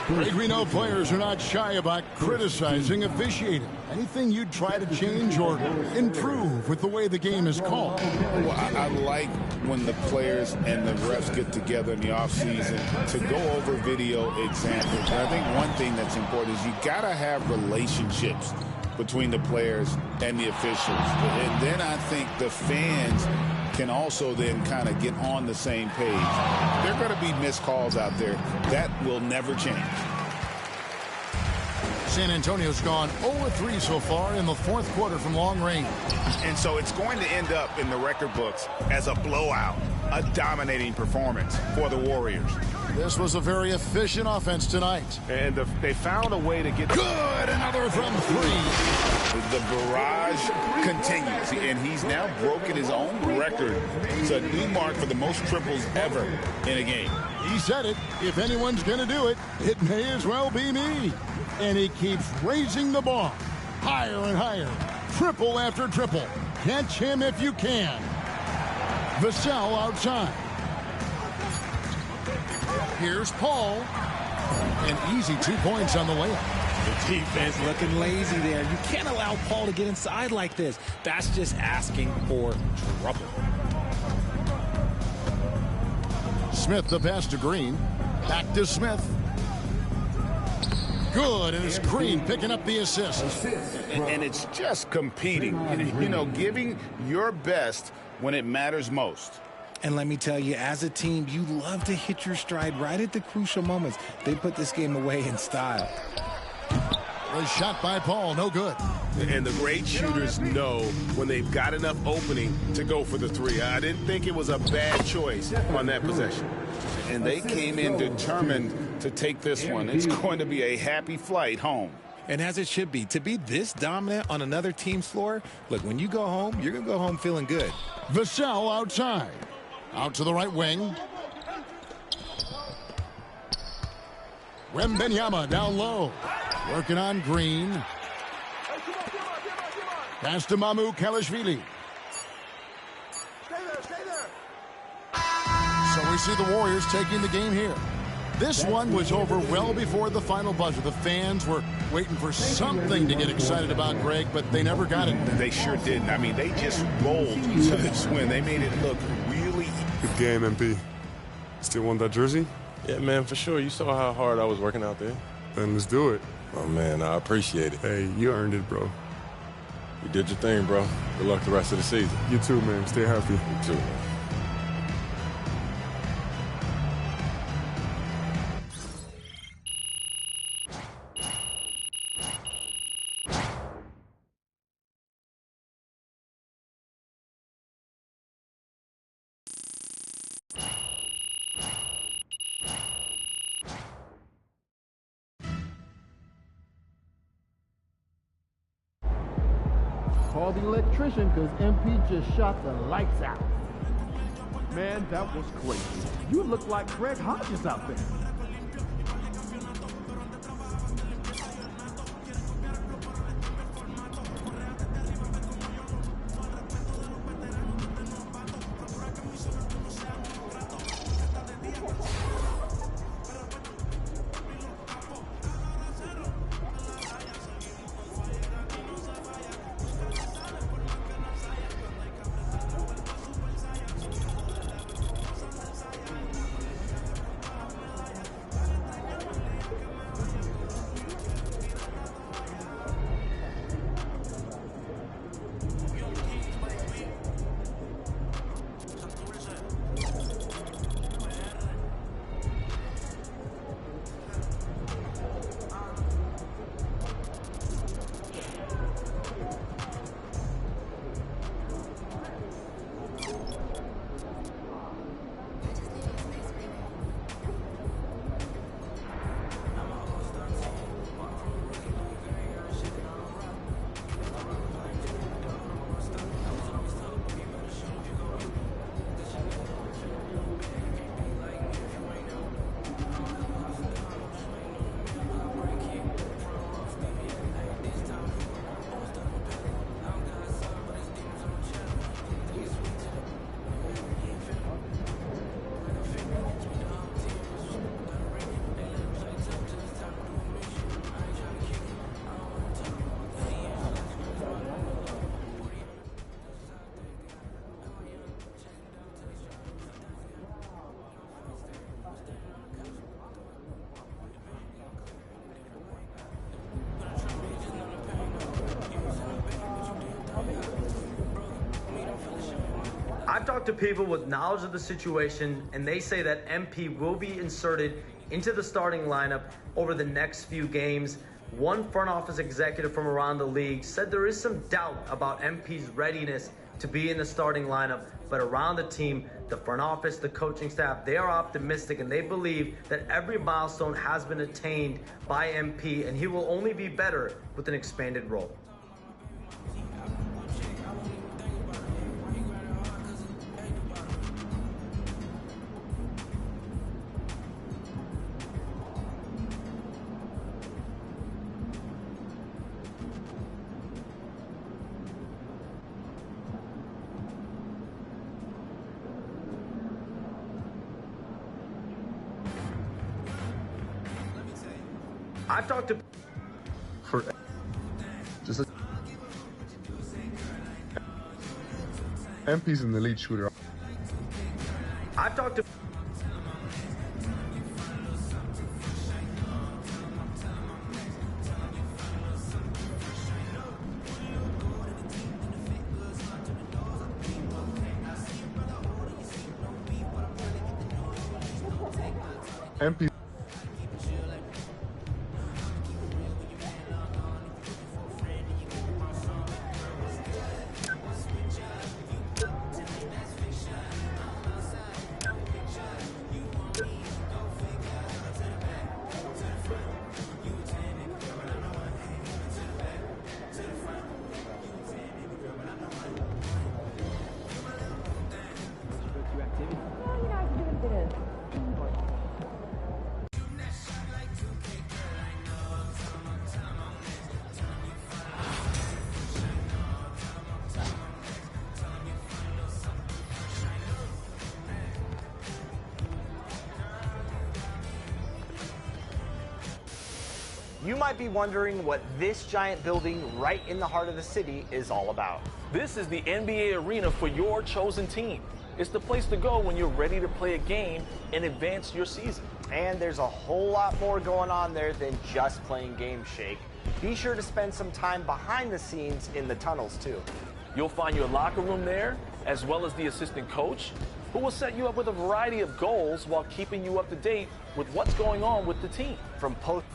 Greg, we know players are not shy about criticizing officiating. Anything you'd try to change or improve with the way the game is called? Well, I like when the players and the refs get together in the offseason to go over video examples. And I think one thing that's important is you got to have relationships between the players and the officials. And then I think the fans can also then kind of get on the same page. There are going to be missed calls out there. That will never change. San Antonio's gone 0-3 so far in the fourth quarter from long range. And so it's going to end up in the record books as a blowout, a dominating performance for the Warriors. This was a very efficient offense tonight. And they found a way to get... Good! Another from 3. The barrage continues, and he's now broken his own record. It's a new mark for the most triples ever in a game. He said it. If anyone's going to do it, it may as well be me. And he keeps raising the bar higher and higher. Triple after triple. Catch him if you can. Vassell outside. Here's Paul. An easy 2 points on the layup. The defense looking lazy there. You can't allow Paul to get inside like this. That's just asking for trouble. Smith the pass to Green. Back to Smith. Good, and it's Green picking up the assist. And it's just competing, you know, giving your best when it matters most. And let me tell you, as a team, you love to hit your stride right at the crucial moments. They put this game away in style. The shot by Paul, no good. And the great shooters know when they've got enough opening to go for the three. I didn't think it was a bad choice on that possession. And they came in determined to take this one. It's going to be a happy flight home. And as it should be, to be this dominant on another team's floor, look, when you go home, you're going to go home feeling good. Vassell outside. Out to the right wing. Wembenyama down low. Working on Green. Pass to Mamu Kalashvili. So we see the Warriors taking the game here. This one was over well before the final buzzer. The fans were waiting for something to get excited about, Greg, but they never got it. They sure didn't. I mean, they just rolled to this win. They made it look really... Good game, MP. Still want that jersey? Yeah, man, for sure. You saw how hard I was working out there. Then let's do it. Oh, man, I appreciate it. Hey, you earned it, bro. You did your thing, bro. Good luck the rest of the season. You too, man. Stay healthy. You too, man. Call the electrician because MP just shot the lights out. Man, that was crazy. You look like Greg Hodges out there. I've talked to people with knowledge of the situation, and they say that MP will be inserted into the starting lineup over the next few games. One front office executive from around the league said there is some doubt about MP's readiness to be in the starting lineup, but around the team, the front office, the coaching staff, they are optimistic and they believe that every milestone has been attained by MP, and he will only be better with an expanded role. I've talked to... For just MP's an elite shooter. I've talked to... MP. You might be wondering what this giant building right in the heart of the city is all about. This is the NBA arena for your chosen team. It's the place to go when you're ready to play a game and advance your season. And there's a whole lot more going on there than just playing Game Shake. Be sure to spend some time behind the scenes in the tunnels, too. You'll find your locker room there, as well as the assistant coach, who will set you up with a variety of goals while keeping you up to date with what's going on with the team. From post...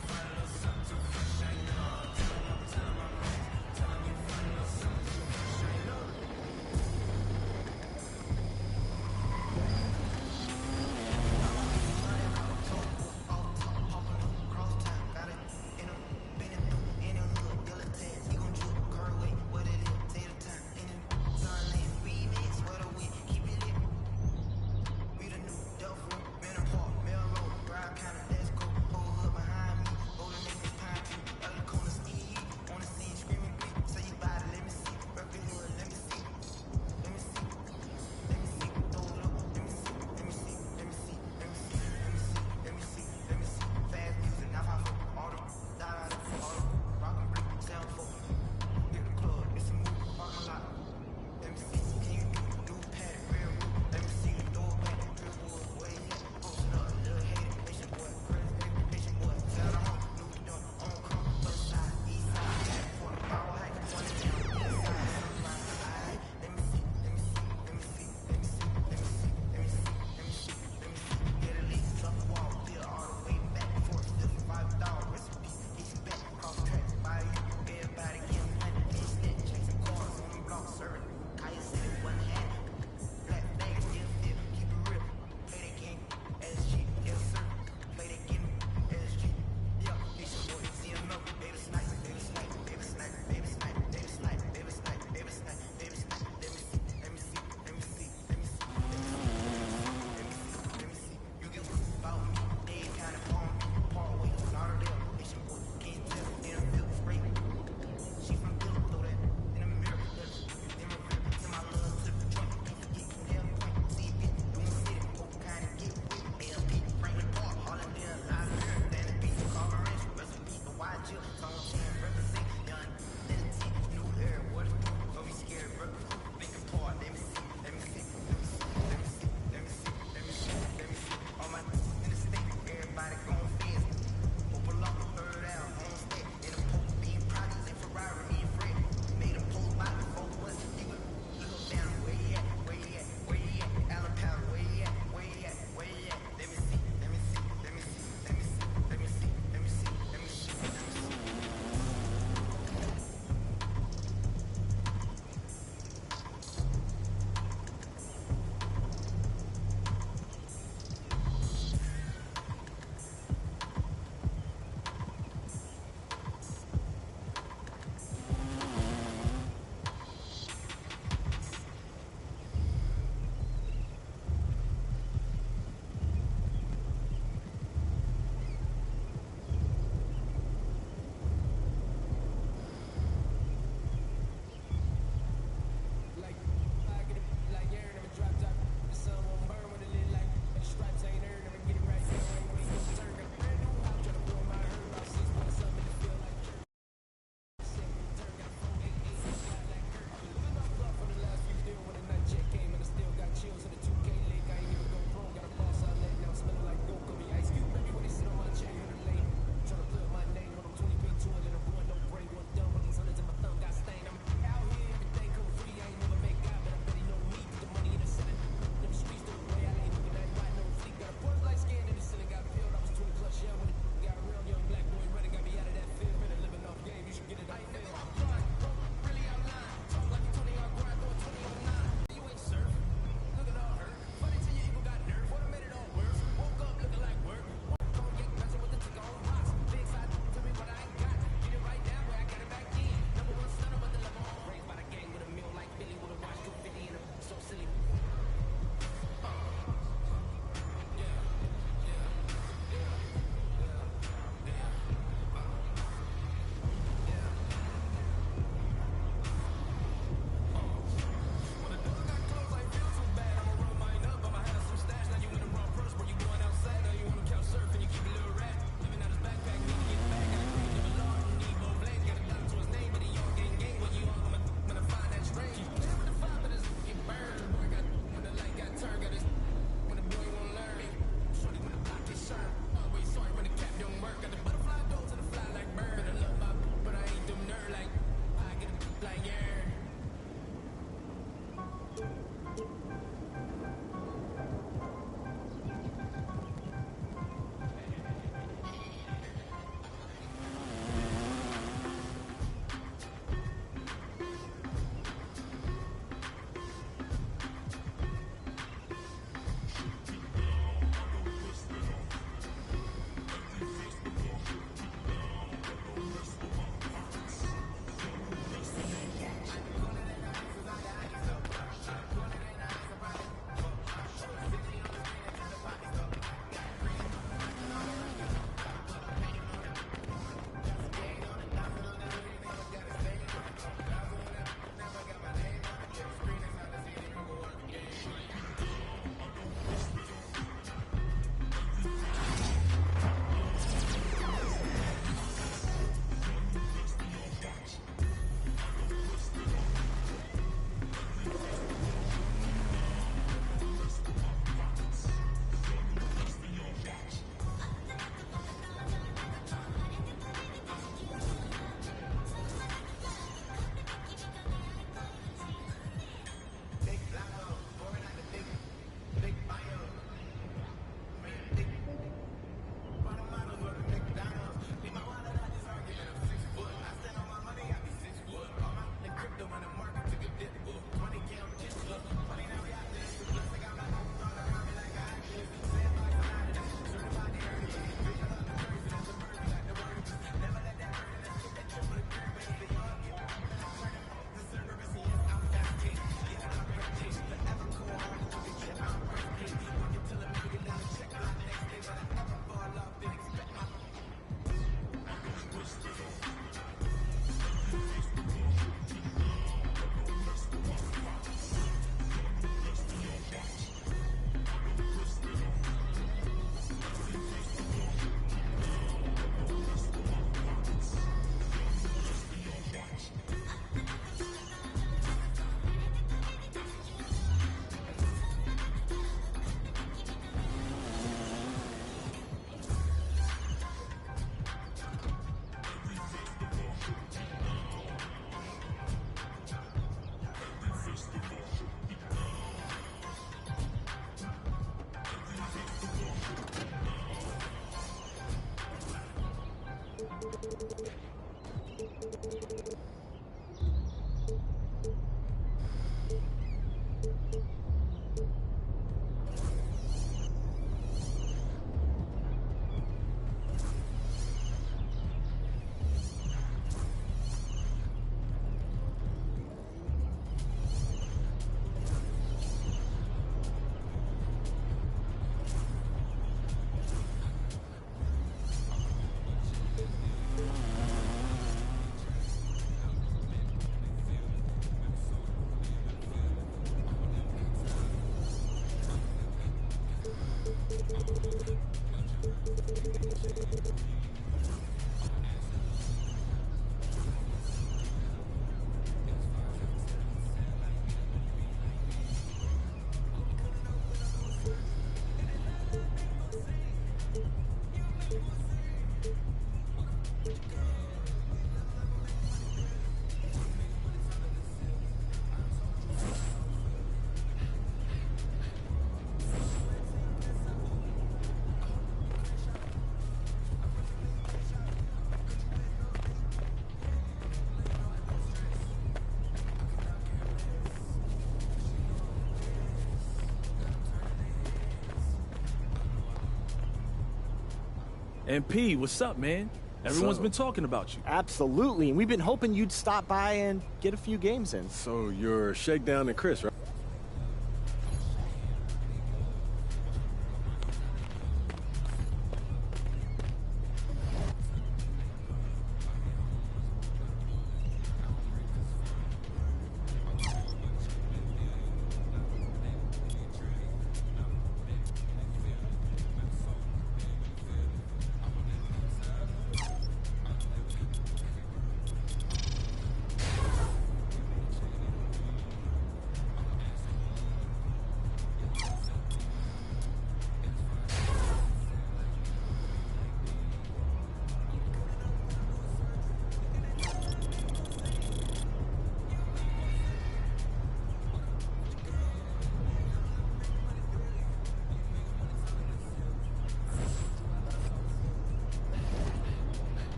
MP, what's up, man? Everyone's been talking about you. Absolutely, and we've been hoping you'd stop by and get a few games in. So you're Shakedown and Chris, right?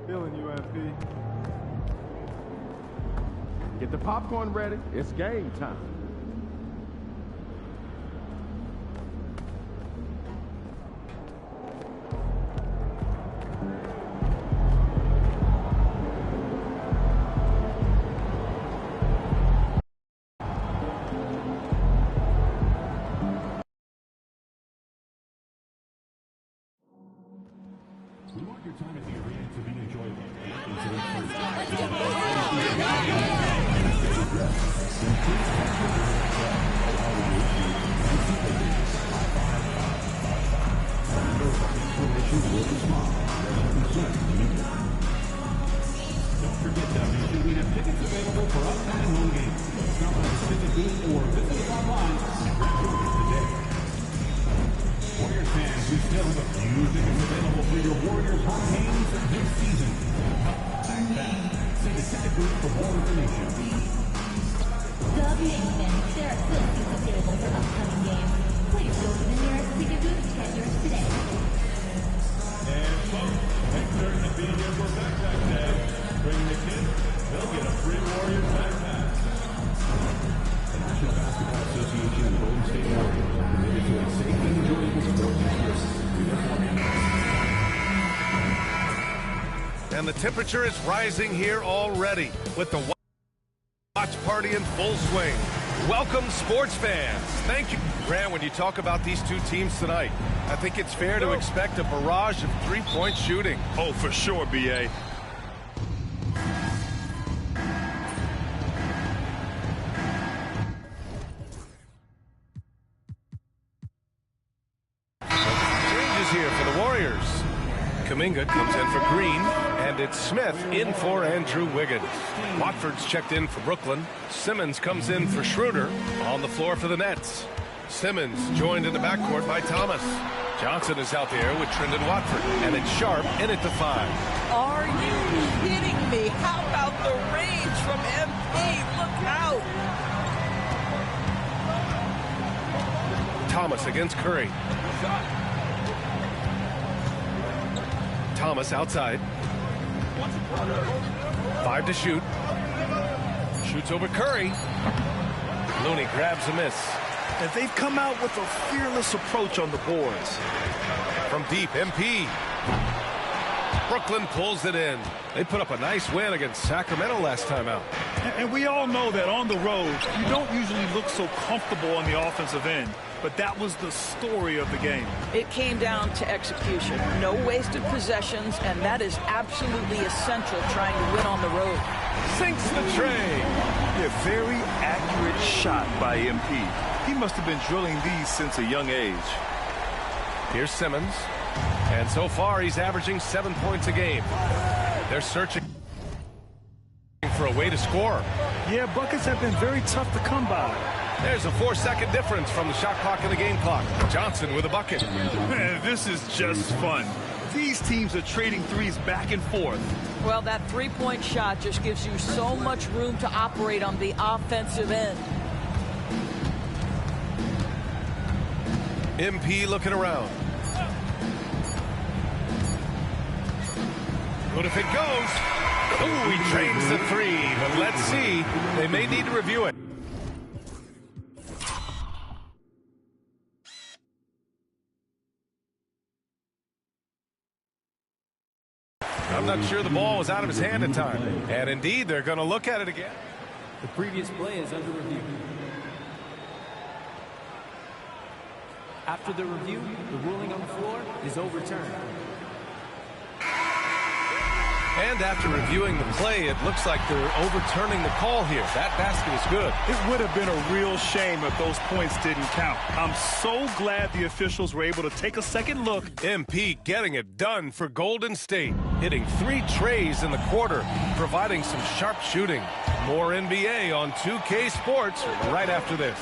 Feeling you, MP. Get the popcorn ready. It's game time. We want your time at the arena to be enjoyable. Don't forget that we have tickets available for upcoming home games. Stop by the ticket booth or visit us online and grab yours today. Warriors fans, we still have a few tickets available for your Warriors home games this season. See the ticket booth for more information. WA fans, there are still seats available for upcoming games. Please go to the nearest ticket booth to get yours today. And folks, make certain to be here for Backpack Day. Bring the kids, they'll get a free Warriors backpack. The National Basketball Association and the Golden State Warriors are committed to a safe and enjoyable sports experience. We look forward to And the temperature is rising here already with the watch party in full swing. Welcome, sports fans. Thank you. Grant, when you talk about these two teams tonight, I think it's fair to expect a barrage of three-point shooting. Oh, for sure, B.A. Changes here for the Warriors. Kuminga comes in for Green, and it's Smith in for Andrew Wiggins. Watford's checked in for Brooklyn. Simmons comes in for Schroeder on the floor for the Nets. Simmons joined in the backcourt by Thomas. Johnson is out there with Trendon Watford, and it's Sharp in at the 5. Are you kidding me? How about the range from MP? Look out! Thomas against Curry. Thomas outside. 5 to shoot. Shoots over Curry. Looney grabs a miss. And they've come out with a fearless approach on the boards. From deep, MP. Brooklyn pulls it in. They put up a nice win against Sacramento last time out. And we all know that on the road, you don't usually look so comfortable on the offensive end. But that was the story of the game. It came down to execution. No wasted possessions, and that is absolutely essential trying to win on the road. Sinks the tray. Yeah, very accurate shot by MP. He must have been drilling these since a young age. Here's Simmons. And so far, he's averaging 7 points a game. They're searching for a way to score. Yeah, buckets have been very tough to come by. There's a 4-second difference from the shot clock and the game clock. Johnson with a bucket. Man, this is just fun. These teams are trading threes back and forth. Well, that three-point shot just gives you so much room to operate on the offensive end. MP looking around. But if it goes, oh, he drains the three. But let's see. They may need to review it. I'm not sure the ball was out of his hand in time. And indeed, they're going to look at it again. The previous play is under review. After the review, the ruling on the floor is overturned. And after reviewing the play, it looks like they're overturning the call here. That basket is good. It would have been a real shame if those points didn't count. I'm so glad the officials were able to take a second look. MP getting it done for Golden State. Hitting 3 trays in the quarter, providing some sharp shooting. More NBA on 2K Sports right after this.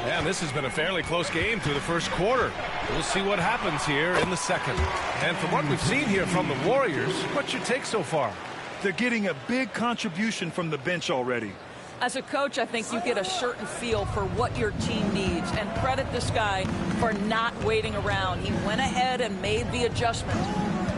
And this has been a fairly close game through the first quarter. We'll see what happens here in the second. And from what we've seen here from the Warriors, what's your take so far? They're getting a big contribution from the bench already. As a coach, I think you get a certain feel for what your team needs, and credit this guy for not waiting around. He went ahead and made the adjustment.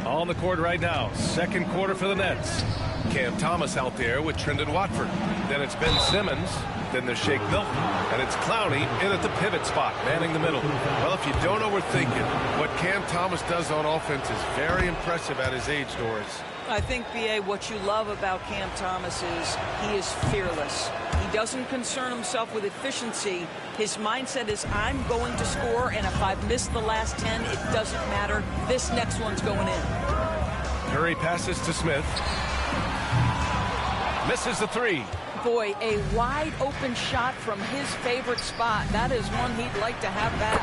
On the court right now, second quarter for the Nets. Cam Thomas out there with Trendon Watford. Then it's Ben Simmons. Then there's Shake Milton. And it's Clowney in at the pivot spot, manning the middle. Well, if you don't overthink it, what Cam Thomas does on offense is very impressive at his age, Doris. I think, B.A., what you love about Cam Thomas is he is fearless. He doesn't concern himself with efficiency. His mindset is, I'm going to score, and if I've missed the last 10, it doesn't matter. This next one's going in. Curry passes to Smith. Misses the three. Boy, a wide open shot from his favorite spot. That is one he'd like to have back.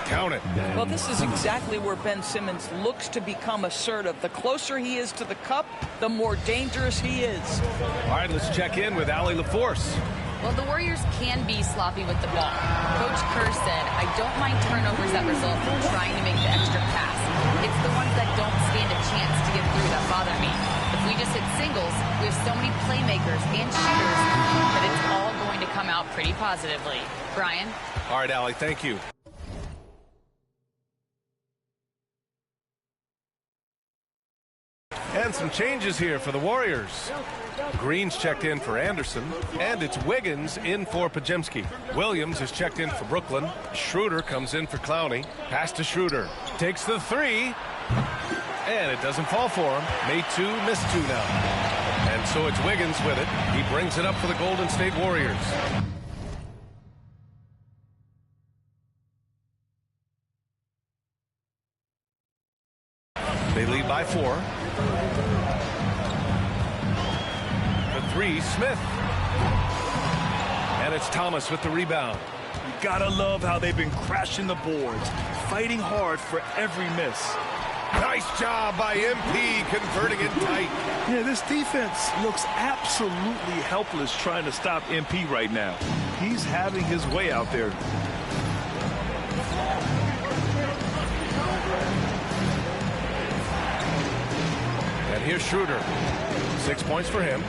Count it. Well, this is exactly where Ben Simmons looks to become assertive. The closer he is to the cup, the more dangerous he is. All right, let's check in with Allie LaForce. Well, the Warriors can be sloppy with the ball. Coach Kerr said, I don't mind turnovers that result from trying to make the extra pass. It's the ones that don't stand a chance to get through that bother me. If we just hit singles, we have so many playmakers and shooters that it's all going to come out pretty positively. Brian? All right, Allie, thank you. And some changes here for the Warriors. Green's checked in for Anderson, and it's Wiggins in for Pajemski. Williams is checked in for Brooklyn. Schroeder comes in for Clowney. Pass to Schroeder. Takes the three, and it doesn't fall for him. Made 2, missed 2 now. And so it's Wiggins with it. He brings it up for the Golden State Warriors. They lead by 4. The three, Smith. And it's Thomas with the rebound. You gotta love how they've been crashing the boards, fighting hard for every miss. Nice job by MP converting it tight. Yeah, this defense looks absolutely helpless trying to stop MP right now. He's having his way out there. And here's Schroeder. 6 points for him.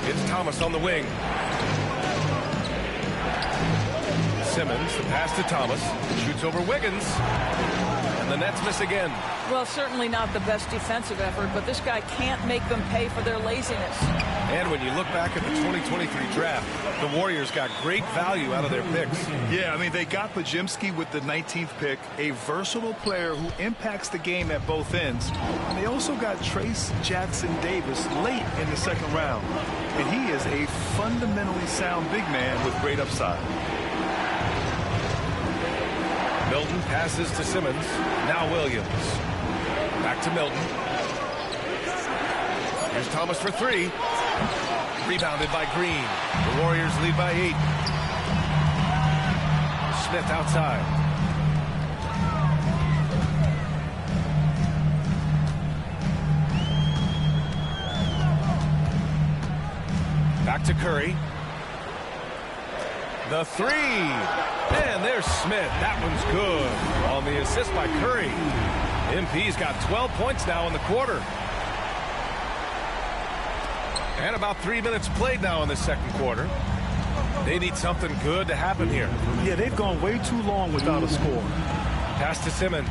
It's Thomas on the wing. Simmons, the pass to Thomas. Shoots over Wiggins. And the Nets miss again. Well, certainly not the best defensive effort, but this guy can't make them pay for their laziness. And when you look back at the 2023 draft, the Warriors got great value out of their picks. Yeah, I mean, they got Pajemski with the 19th pick, a versatile player who impacts the game at both ends. And they also got Trace Jackson-Davis late in the second round. And he is a fundamentally sound big man with great upside. Milton passes to Simmons. Now Williams. Back to Milton. Here's Thomas for 3. Rebounded by Green. The Warriors lead by 8. Smith outside. Back to Curry. The three. And there's Smith. That one's good. On the assist by Curry. MP's got 12 points now in the quarter. And about 3 minutes played now in the second quarter. They need something good to happen here. Yeah, they've gone way too long without a score. Pass to Simmons.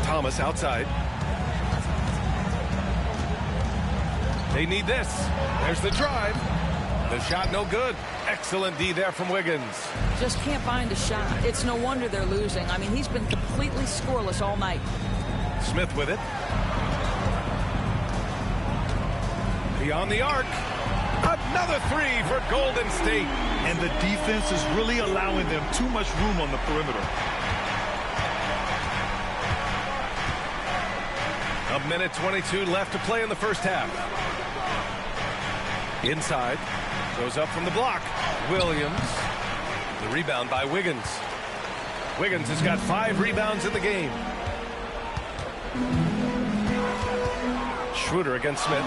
Thomas outside. They need this. There's the drive. The shot no good. Excellent D there from Wiggins. Just can't find a shot. It's no wonder they're losing. I mean, he's been completely scoreless all night. Smith with it. Beyond the arc. Another three for Golden State. And the defense is really allowing them too much room on the perimeter. A minute 22 left to play in the first half. Inside. Goes up from the block. Williams. The rebound by Wiggins. Wiggins has got 5 rebounds in the game. Schroeder against Smith.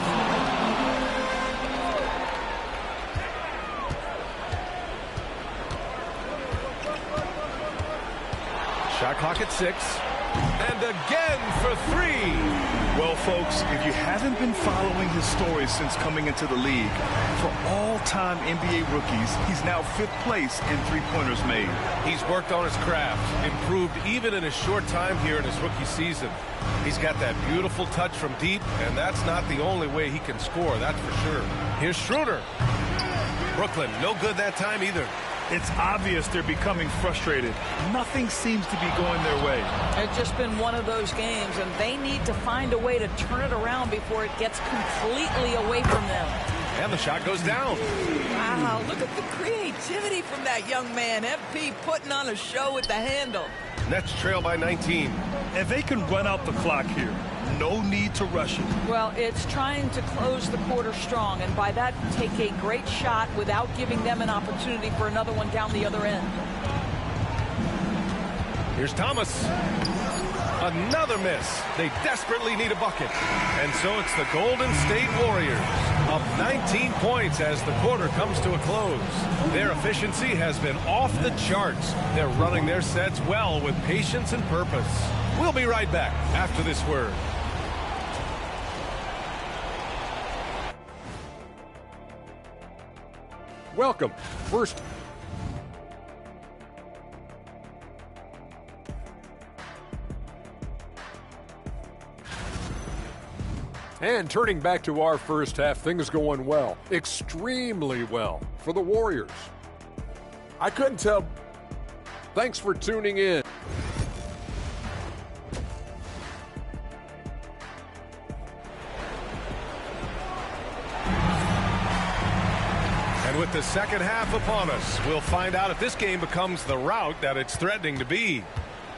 Shot clock at 6. And again for 3. Well, folks, if you haven't been following his story since coming into the league, for all-time NBA rookies, he's now 5th place in three-pointers made. He's worked on his craft, improved even in his short time here in his rookie season. He's got that beautiful touch from deep, and that's not the only way he can score, that's for sure. Here's Schroeder. Brooklyn, no good that time either. It's obvious they're becoming frustrated. Nothing seems to be going their way. It's just been one of those games, and they need to find a way to turn it around before it gets completely away from them. And the shot goes down. Wow, look at the creativity from that young man. FP putting on a show with the handle. Nets trail by 19. And they can run out the clock here. No need to rush it. Well, it's trying to close the quarter strong, and by that, take a great shot without giving them an opportunity for another one down the other end. Here's Thomas. Another miss. They desperately need a bucket. And so it's the Golden State Warriors, up 19 points as the quarter comes to a close. Their efficiency has been off the charts. They're running their sets well with patience and purpose. We'll be right back after this word. Welcome. First. And turning back to our first half, things going well. Extremely well for the Warriors. I couldn't tell. Thanks for tuning in. And with the second half upon us, we'll find out if this game becomes the rout that it's threatening to be.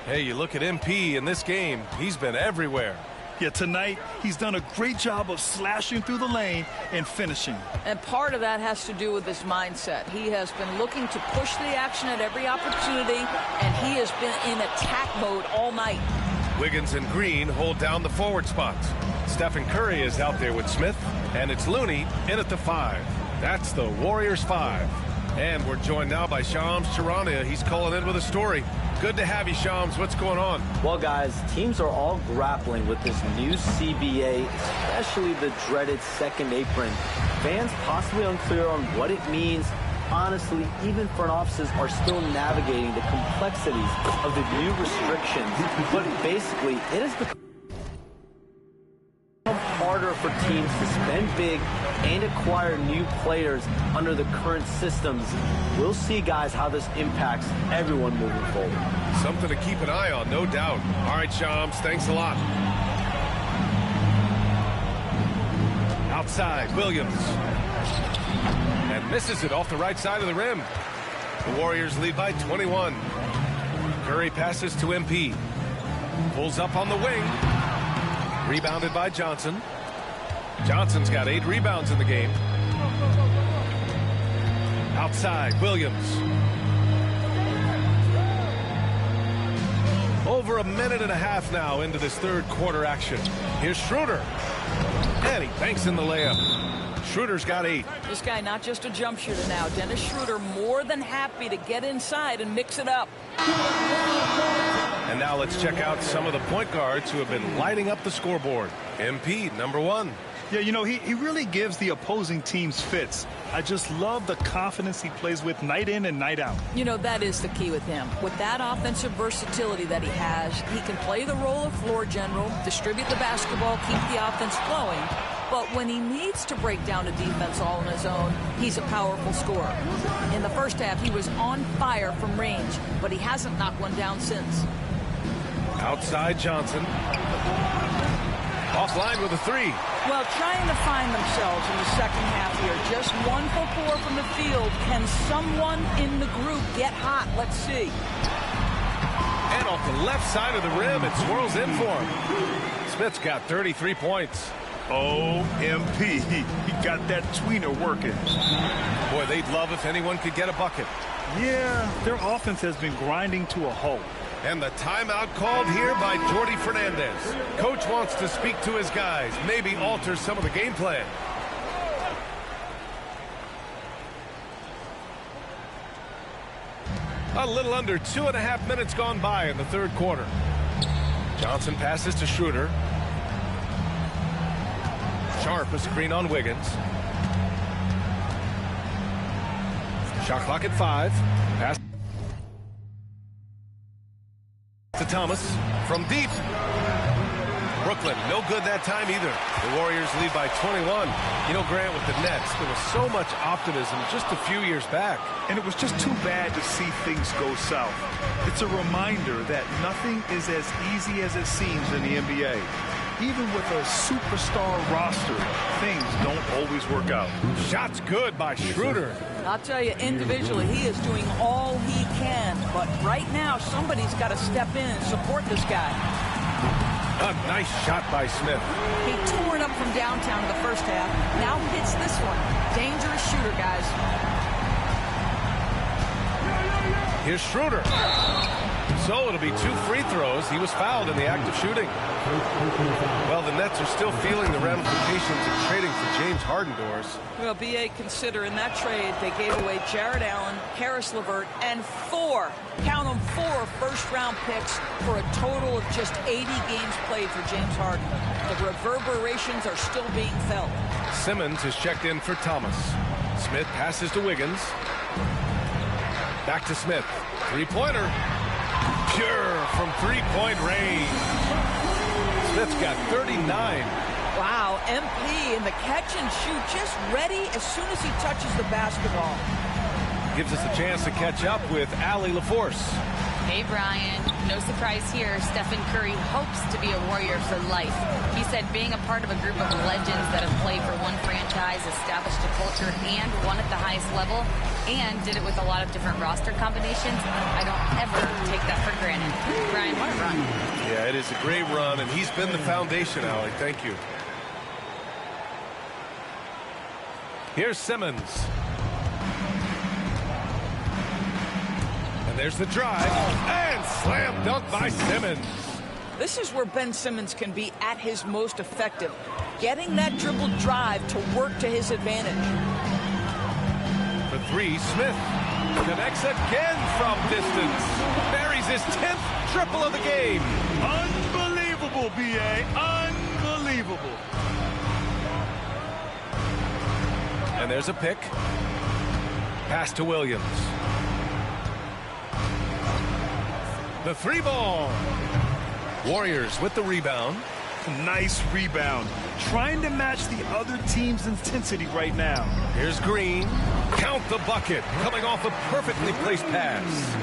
Hey, you look at MP in this game, he's been everywhere. Yeah, tonight, he's done a great job of slashing through the lane and finishing. And part of that has to do with his mindset. He has been looking to push the action at every opportunity, and he has been in attack mode all night. Wiggins and Green hold down the forward spots. Stephen Curry is out there with Smith, and it's Looney in at the 5. That's the Warriors 5. And we're joined now by Shams Charania. He's calling in with a story. Good to have you, Shams. What's going on? Well, guys, teams are all grappling with this new CBA, especially the dreaded second apron. Fans possibly unclear on what it means. Honestly, even front offices are still navigating the complexities of the new restrictions. But basically, it has become harder for teams to spend big and acquire new players under the current systems. We'll see, guys, how this impacts everyone moving forward. Something to keep an eye on, no doubt. All right, Shams, thanks a lot. Outside, Williams. And misses it off the right side of the rim. The Warriors lead by 21. Curry passes to MP. Pulls up on the wing. Rebounded by Johnson. Johnson's got 8 rebounds in the game. Outside, Williams. Over a minute and a half now into this third quarter action. Here's Schroeder. And he banks in the layup. Schroeder's got 8. This guy not just a jump shooter now. Dennis Schroeder more than happy to get inside and mix it up. And now let's check out some of the point guards who have been lighting up the scoreboard. MP, number 1. Yeah, you know, he really gives the opposing teams fits. I just love the confidence he plays with night in and night out. You know, that is the key with him. With that offensive versatility that he has, he can play the role of floor general, distribute the basketball, keep the offense flowing. But when he needs to break down a defense all on his own, he's a powerful scorer. In the first half, he was on fire from range, but he hasn't knocked one down since. Outside Johnson. Offline with a 3. Well, trying to find themselves in the second half here. Just 1 for 4 from the field. Can someone in the group get hot? Let's see. And off the left side of the rim, it swirls in for him. Smith's got 33 points. OMP. He got that tweener working. Boy, they'd love if anyone could get a bucket. Yeah, their offense has been grinding to a halt. And the timeout called here by Jordi Fernandez. Coach wants to speak to his guys, maybe alter some of the game plan. A little under 2.5 minutes gone by in the third quarter. Johnson passes to Schroeder. Sharp a screen on Wiggins. Shot clock at 5. Pass to Thomas from deep. Brooklyn, no good that time either. The Warriors lead by 21. You know, Grant, with the Nets, there was so much optimism just a few years back. And it was just too bad to see things go south. It's a reminder that nothing is as easy as it seems in the NBA. Even with a superstar roster, things don't always work out. Shots good by Schroeder. I'll tell you, individually, he is doing all he can. But right now, somebody's got to step in and support this guy. A nice shot by Smith. He tore it up from downtown in the first half. Now hits this one. Dangerous shooter, guys. Here's Schroeder. So it'll be 2 free throws. He was fouled in the act of shooting. Well, the Nets are still feeling the ramifications of trading for James Harden doors. Well, B.A., consider in that trade they gave away Jared Allen, Karis LeVert, and 4, count them, 4 first-round picks for a total of just 80 games played for James Harden. The reverberations are still being felt. Simmons has checked in for Thomas. Smith passes to Wiggins. Back to Smith. Three-pointer. Pure from three-point range. Smith's got 39. Wow, MP in the catch and shoot, just ready as soon as he touches the basketball. Gives us a chance to catch up with Allie LaForce. Hey, Brian. No surprise here. Stephen Curry hopes to be a Warrior for life. He said being a part of a group of legends that have played for one franchise, established a culture, and won at the highest level, and did it with a lot of different roster combinations. I don't ever take that for granted. Brian, what a run. Yeah, it is a great run, and he's been the foundation, Allie. Thank you. Here's Simmons. And there's the drive. And slam dunk by Simmons. This is where Ben Simmons can be at his most effective. Getting that dribble drive to work to his advantage. For 3, Smith connects again from distance. Buries his 10th triple of the game. Unbelievable, B.A. Unbelievable. And there's a pick. Pass to Williams. The 3 ball. Warriors with the rebound. Nice rebound. Trying to match the other team's intensity right now. Here's Green. Count the bucket. Coming off a perfectly placed pass.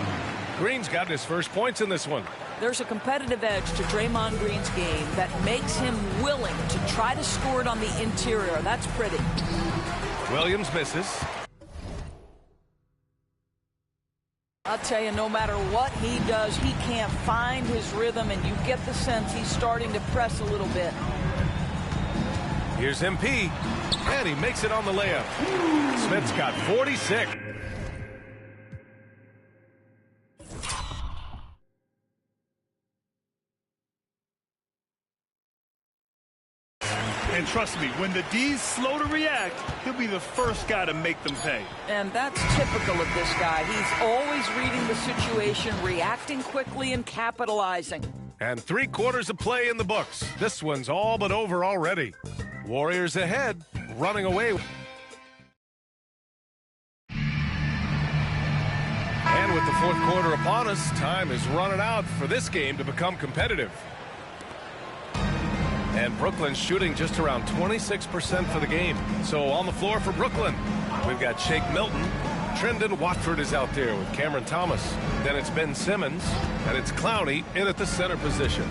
Green's got his first points in this one. There's a competitive edge to Draymond Green's game that makes him willing to try to score it on the interior. That's pretty. Williams misses. I'll tell you, no matter what he does, he can't find his rhythm, and you get the sense he's starting to press a little bit. Here's MP, and he makes it on the layup. Smith's got 46. And trust me, when the D's slow to react, he'll be the first guy to make them pay. And that's typical of this guy. He's always reading the situation, reacting quickly, and capitalizing. And 3/4 of play in the books. This one's all but over already. Warriors ahead, running away. And with the fourth quarter upon us, time is running out for this game to become competitive. And Brooklyn's shooting just around 26% for the game. So on the floor for Brooklyn, we've got Shake Milton. Trendon Watford is out there with Cameron Thomas. Then it's Ben Simmons, and it's Clowney in at the center position.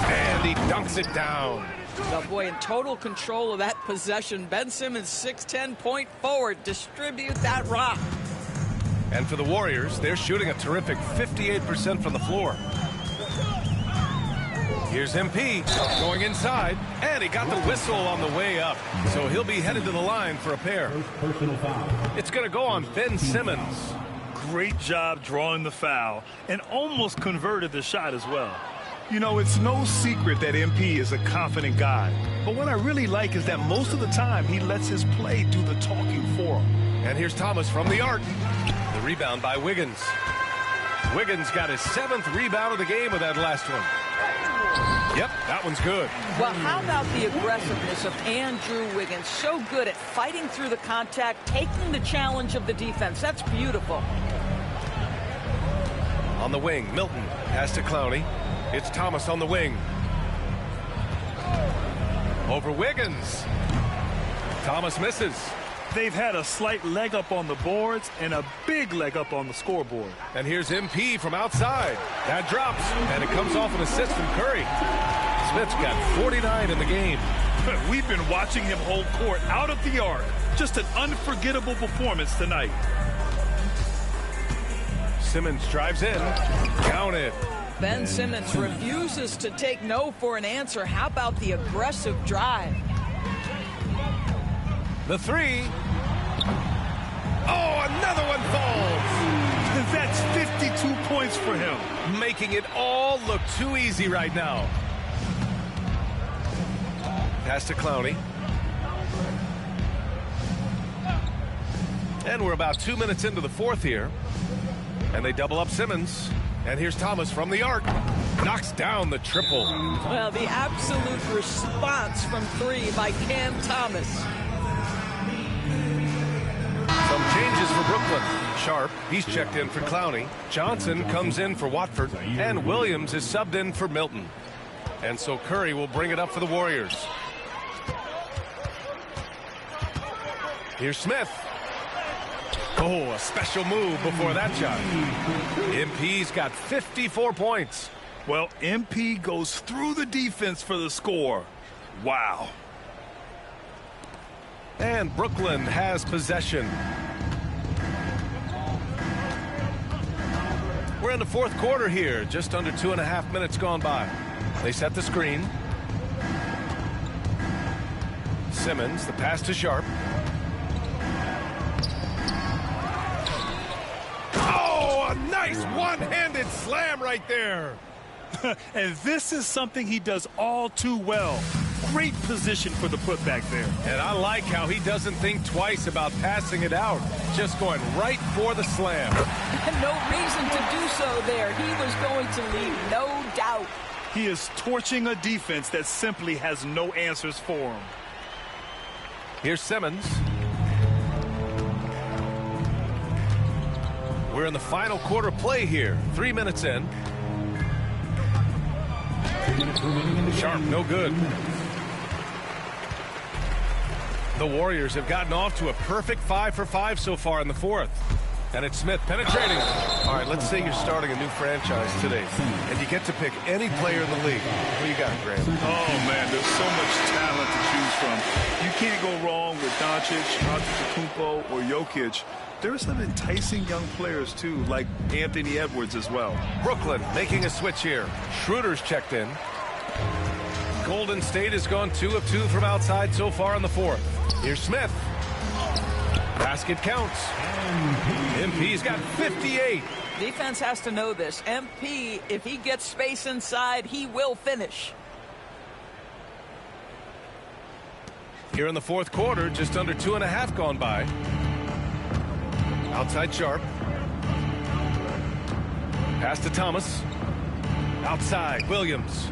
And he dunks it down. Oh boy, in total control of that possession. Ben Simmons, 6'10", point forward. Distribute that rock. And for the Warriors, they're shooting a terrific 58% from the floor. Here's MP going inside, and he got the whistle on the way up. So he'll be headed to the line for a pair. It's going to go on Ben Simmons. Great job drawing the foul and almost converted the shot as well. You know, it's no secret that MP is a confident guy. But what I really like is that most of the time he lets his play do the talking for him. And here's Thomas from the arc. The rebound by Wiggins. Wiggins got his 7th rebound of the game with that last one. Yep, that one's good. Well, how about the aggressiveness of Andrew Wiggins? So good at fighting through the contact, taking the challenge of the defense. That's beautiful. On the wing, Milton pass to Clowney. It's Thomas on the wing. Over Wiggins. Thomas misses. They've had a slight leg up on the boards and a big leg up on the scoreboard. And here's MP from outside. That drops, and it comes off an assist from Curry. Smith's got 49 in the game. We've been watching him hold court out of the arc. Just an unforgettable performance tonight. Simmons drives in. Count it. Ben Simmons refuses to take no for an answer. How about the aggressive drive? The three. Oh, another one falls. That's 52 points for him. Making it all look too easy right now. Pass to Clowney. And we're about 2 minutes into the fourth here. And they double up Simmons. And here's Thomas from the arc. Knocks down the triple. Well, the absolute response from three by Cam Thomas. Some changes for Brooklyn. Sharp, he's checked in for Clowney. Johnson comes in for Watford. And Williams is subbed in for Milton. And so Curry will bring it up for the Warriors. Here's Smith. Oh, a special move before that shot. MP's got 54 points. Well, MP goes through the defense for the score. Wow. And Brooklyn has possession. We're in the fourth quarter here. Just under 2.5 minutes gone by. They set the screen. Simmons, the pass to Sharp. Oh, a nice one-handed slam right there. And this is something he does all too well. Great position for the putback there. And I like how he doesn't think twice about passing it out. Just going right for the slam. No reason to do so there. He was going to leave, no doubt. He is torching a defense that simply has no answers for him. Here's Simmons. We're in the final quarter play here. 3 minutes in. Sharp, no good. The Warriors have gotten off to a perfect 5 for 5 so far in the fourth. And it's Smith penetrating. All right, let's say you're starting a new franchise today, and you get to pick any player in the league. Who you got, Graham? Oh, man, there's so much talent to choose from. You can't go wrong with Doncic, Antetokounmpo, or Jokic. There are some enticing young players, too, like Anthony Edwards as well. Brooklyn making a switch here. Schroeder's checked in. Golden State has gone 2 of 2 from outside so far in the fourth. Here's Smith. Basket counts. MP's got 58. Defense has to know this. MP, if he gets space inside, he will finish. Here in the fourth quarter, just under 2.5 gone by. Outside Sharp. Pass to Thomas. Outside Williams.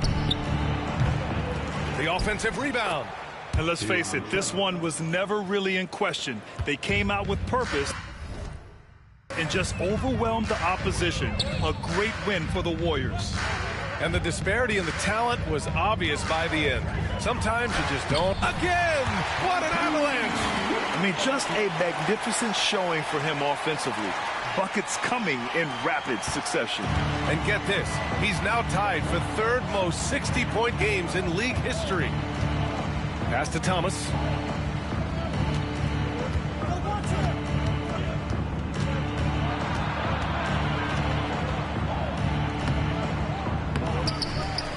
The offensive rebound. And let's face it, this one was never really in question. They came out with purpose and just overwhelmed the opposition. A great win for the Warriors. And the disparity in the talent was obvious by the end. Sometimes you just don't. Again, what an avalanche! I mean, just a magnificent showing for him offensively. Buckets coming in rapid succession. And get this, he's now tied for third most 60-point games in league history. Pass to Thomas.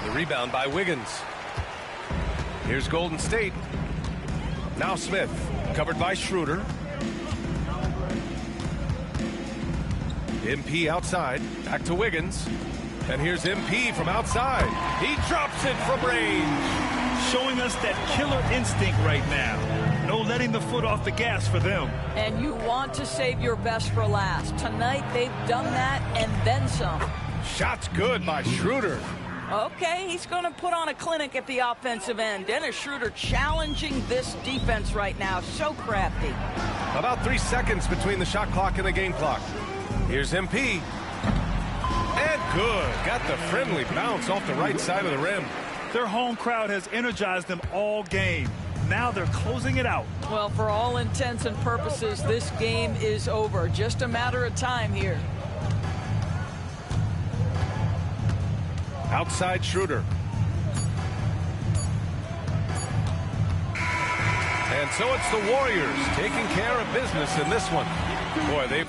The rebound by Wiggins. Here's Golden State. Now Smith, covered by Schroeder. MP outside, back to Wiggins. And here's MP from outside. He drops it from range. Showing us that killer instinct right now. No letting the foot off the gas for them. And you want to save your best for last. Tonight, they've done that and then some. Shots good by Schroeder. Okay, he's going to put on a clinic at the offensive end. Dennis Schroeder challenging this defense right now. So crafty. About 3 seconds between the shot clock and the game clock. Here's MP. And good. Got the friendly bounce off the right side of the rim. Their home crowd has energized them all game. Now they're closing it out. Well, for all intents and purposes, this game is over. Just a matter of time here. Outside Schroeder. And so it's the Warriors taking care of business in this one. Boy, they've...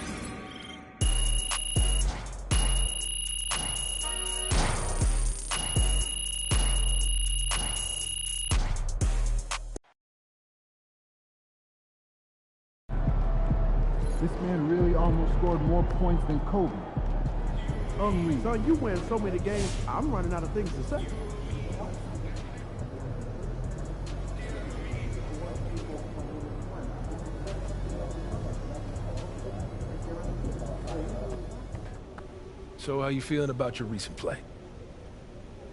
This man really almost scored more points than Kobe. Unreal. Son, you win so many games, I'm running out of things to say. So how you feeling about your recent play?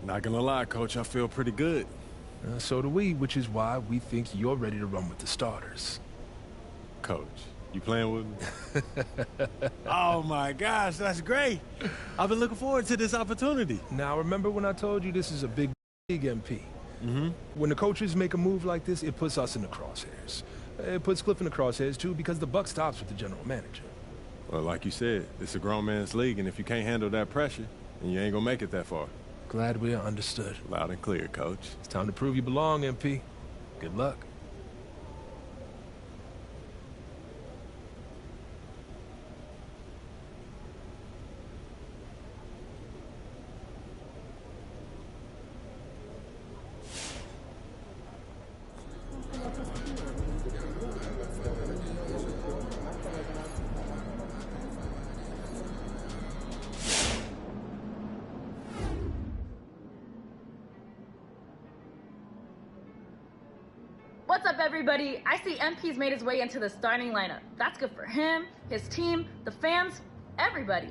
Not gonna lie, Coach, I feel pretty good. So do we, which is why we think you're ready to run with the starters. Coach, you playing with me? Oh my gosh, that's great. I've been looking forward to this opportunity. Now remember when I told you this is a big MP? When the coaches make a move like this, it puts us in the crosshairs. It puts Cliff in the crosshairs too, because the buck stops with the general manager. Well, like you said, it's a grown man's league, and if you can't handle that pressure, then you ain't gonna make it that far. Glad we are understood. Loud and clear, Coach. It's time to prove you belong, MP. Good luck. What's up, everybody? I see MP's made his way into the starting lineup. That's good for him, his team, the fans, everybody.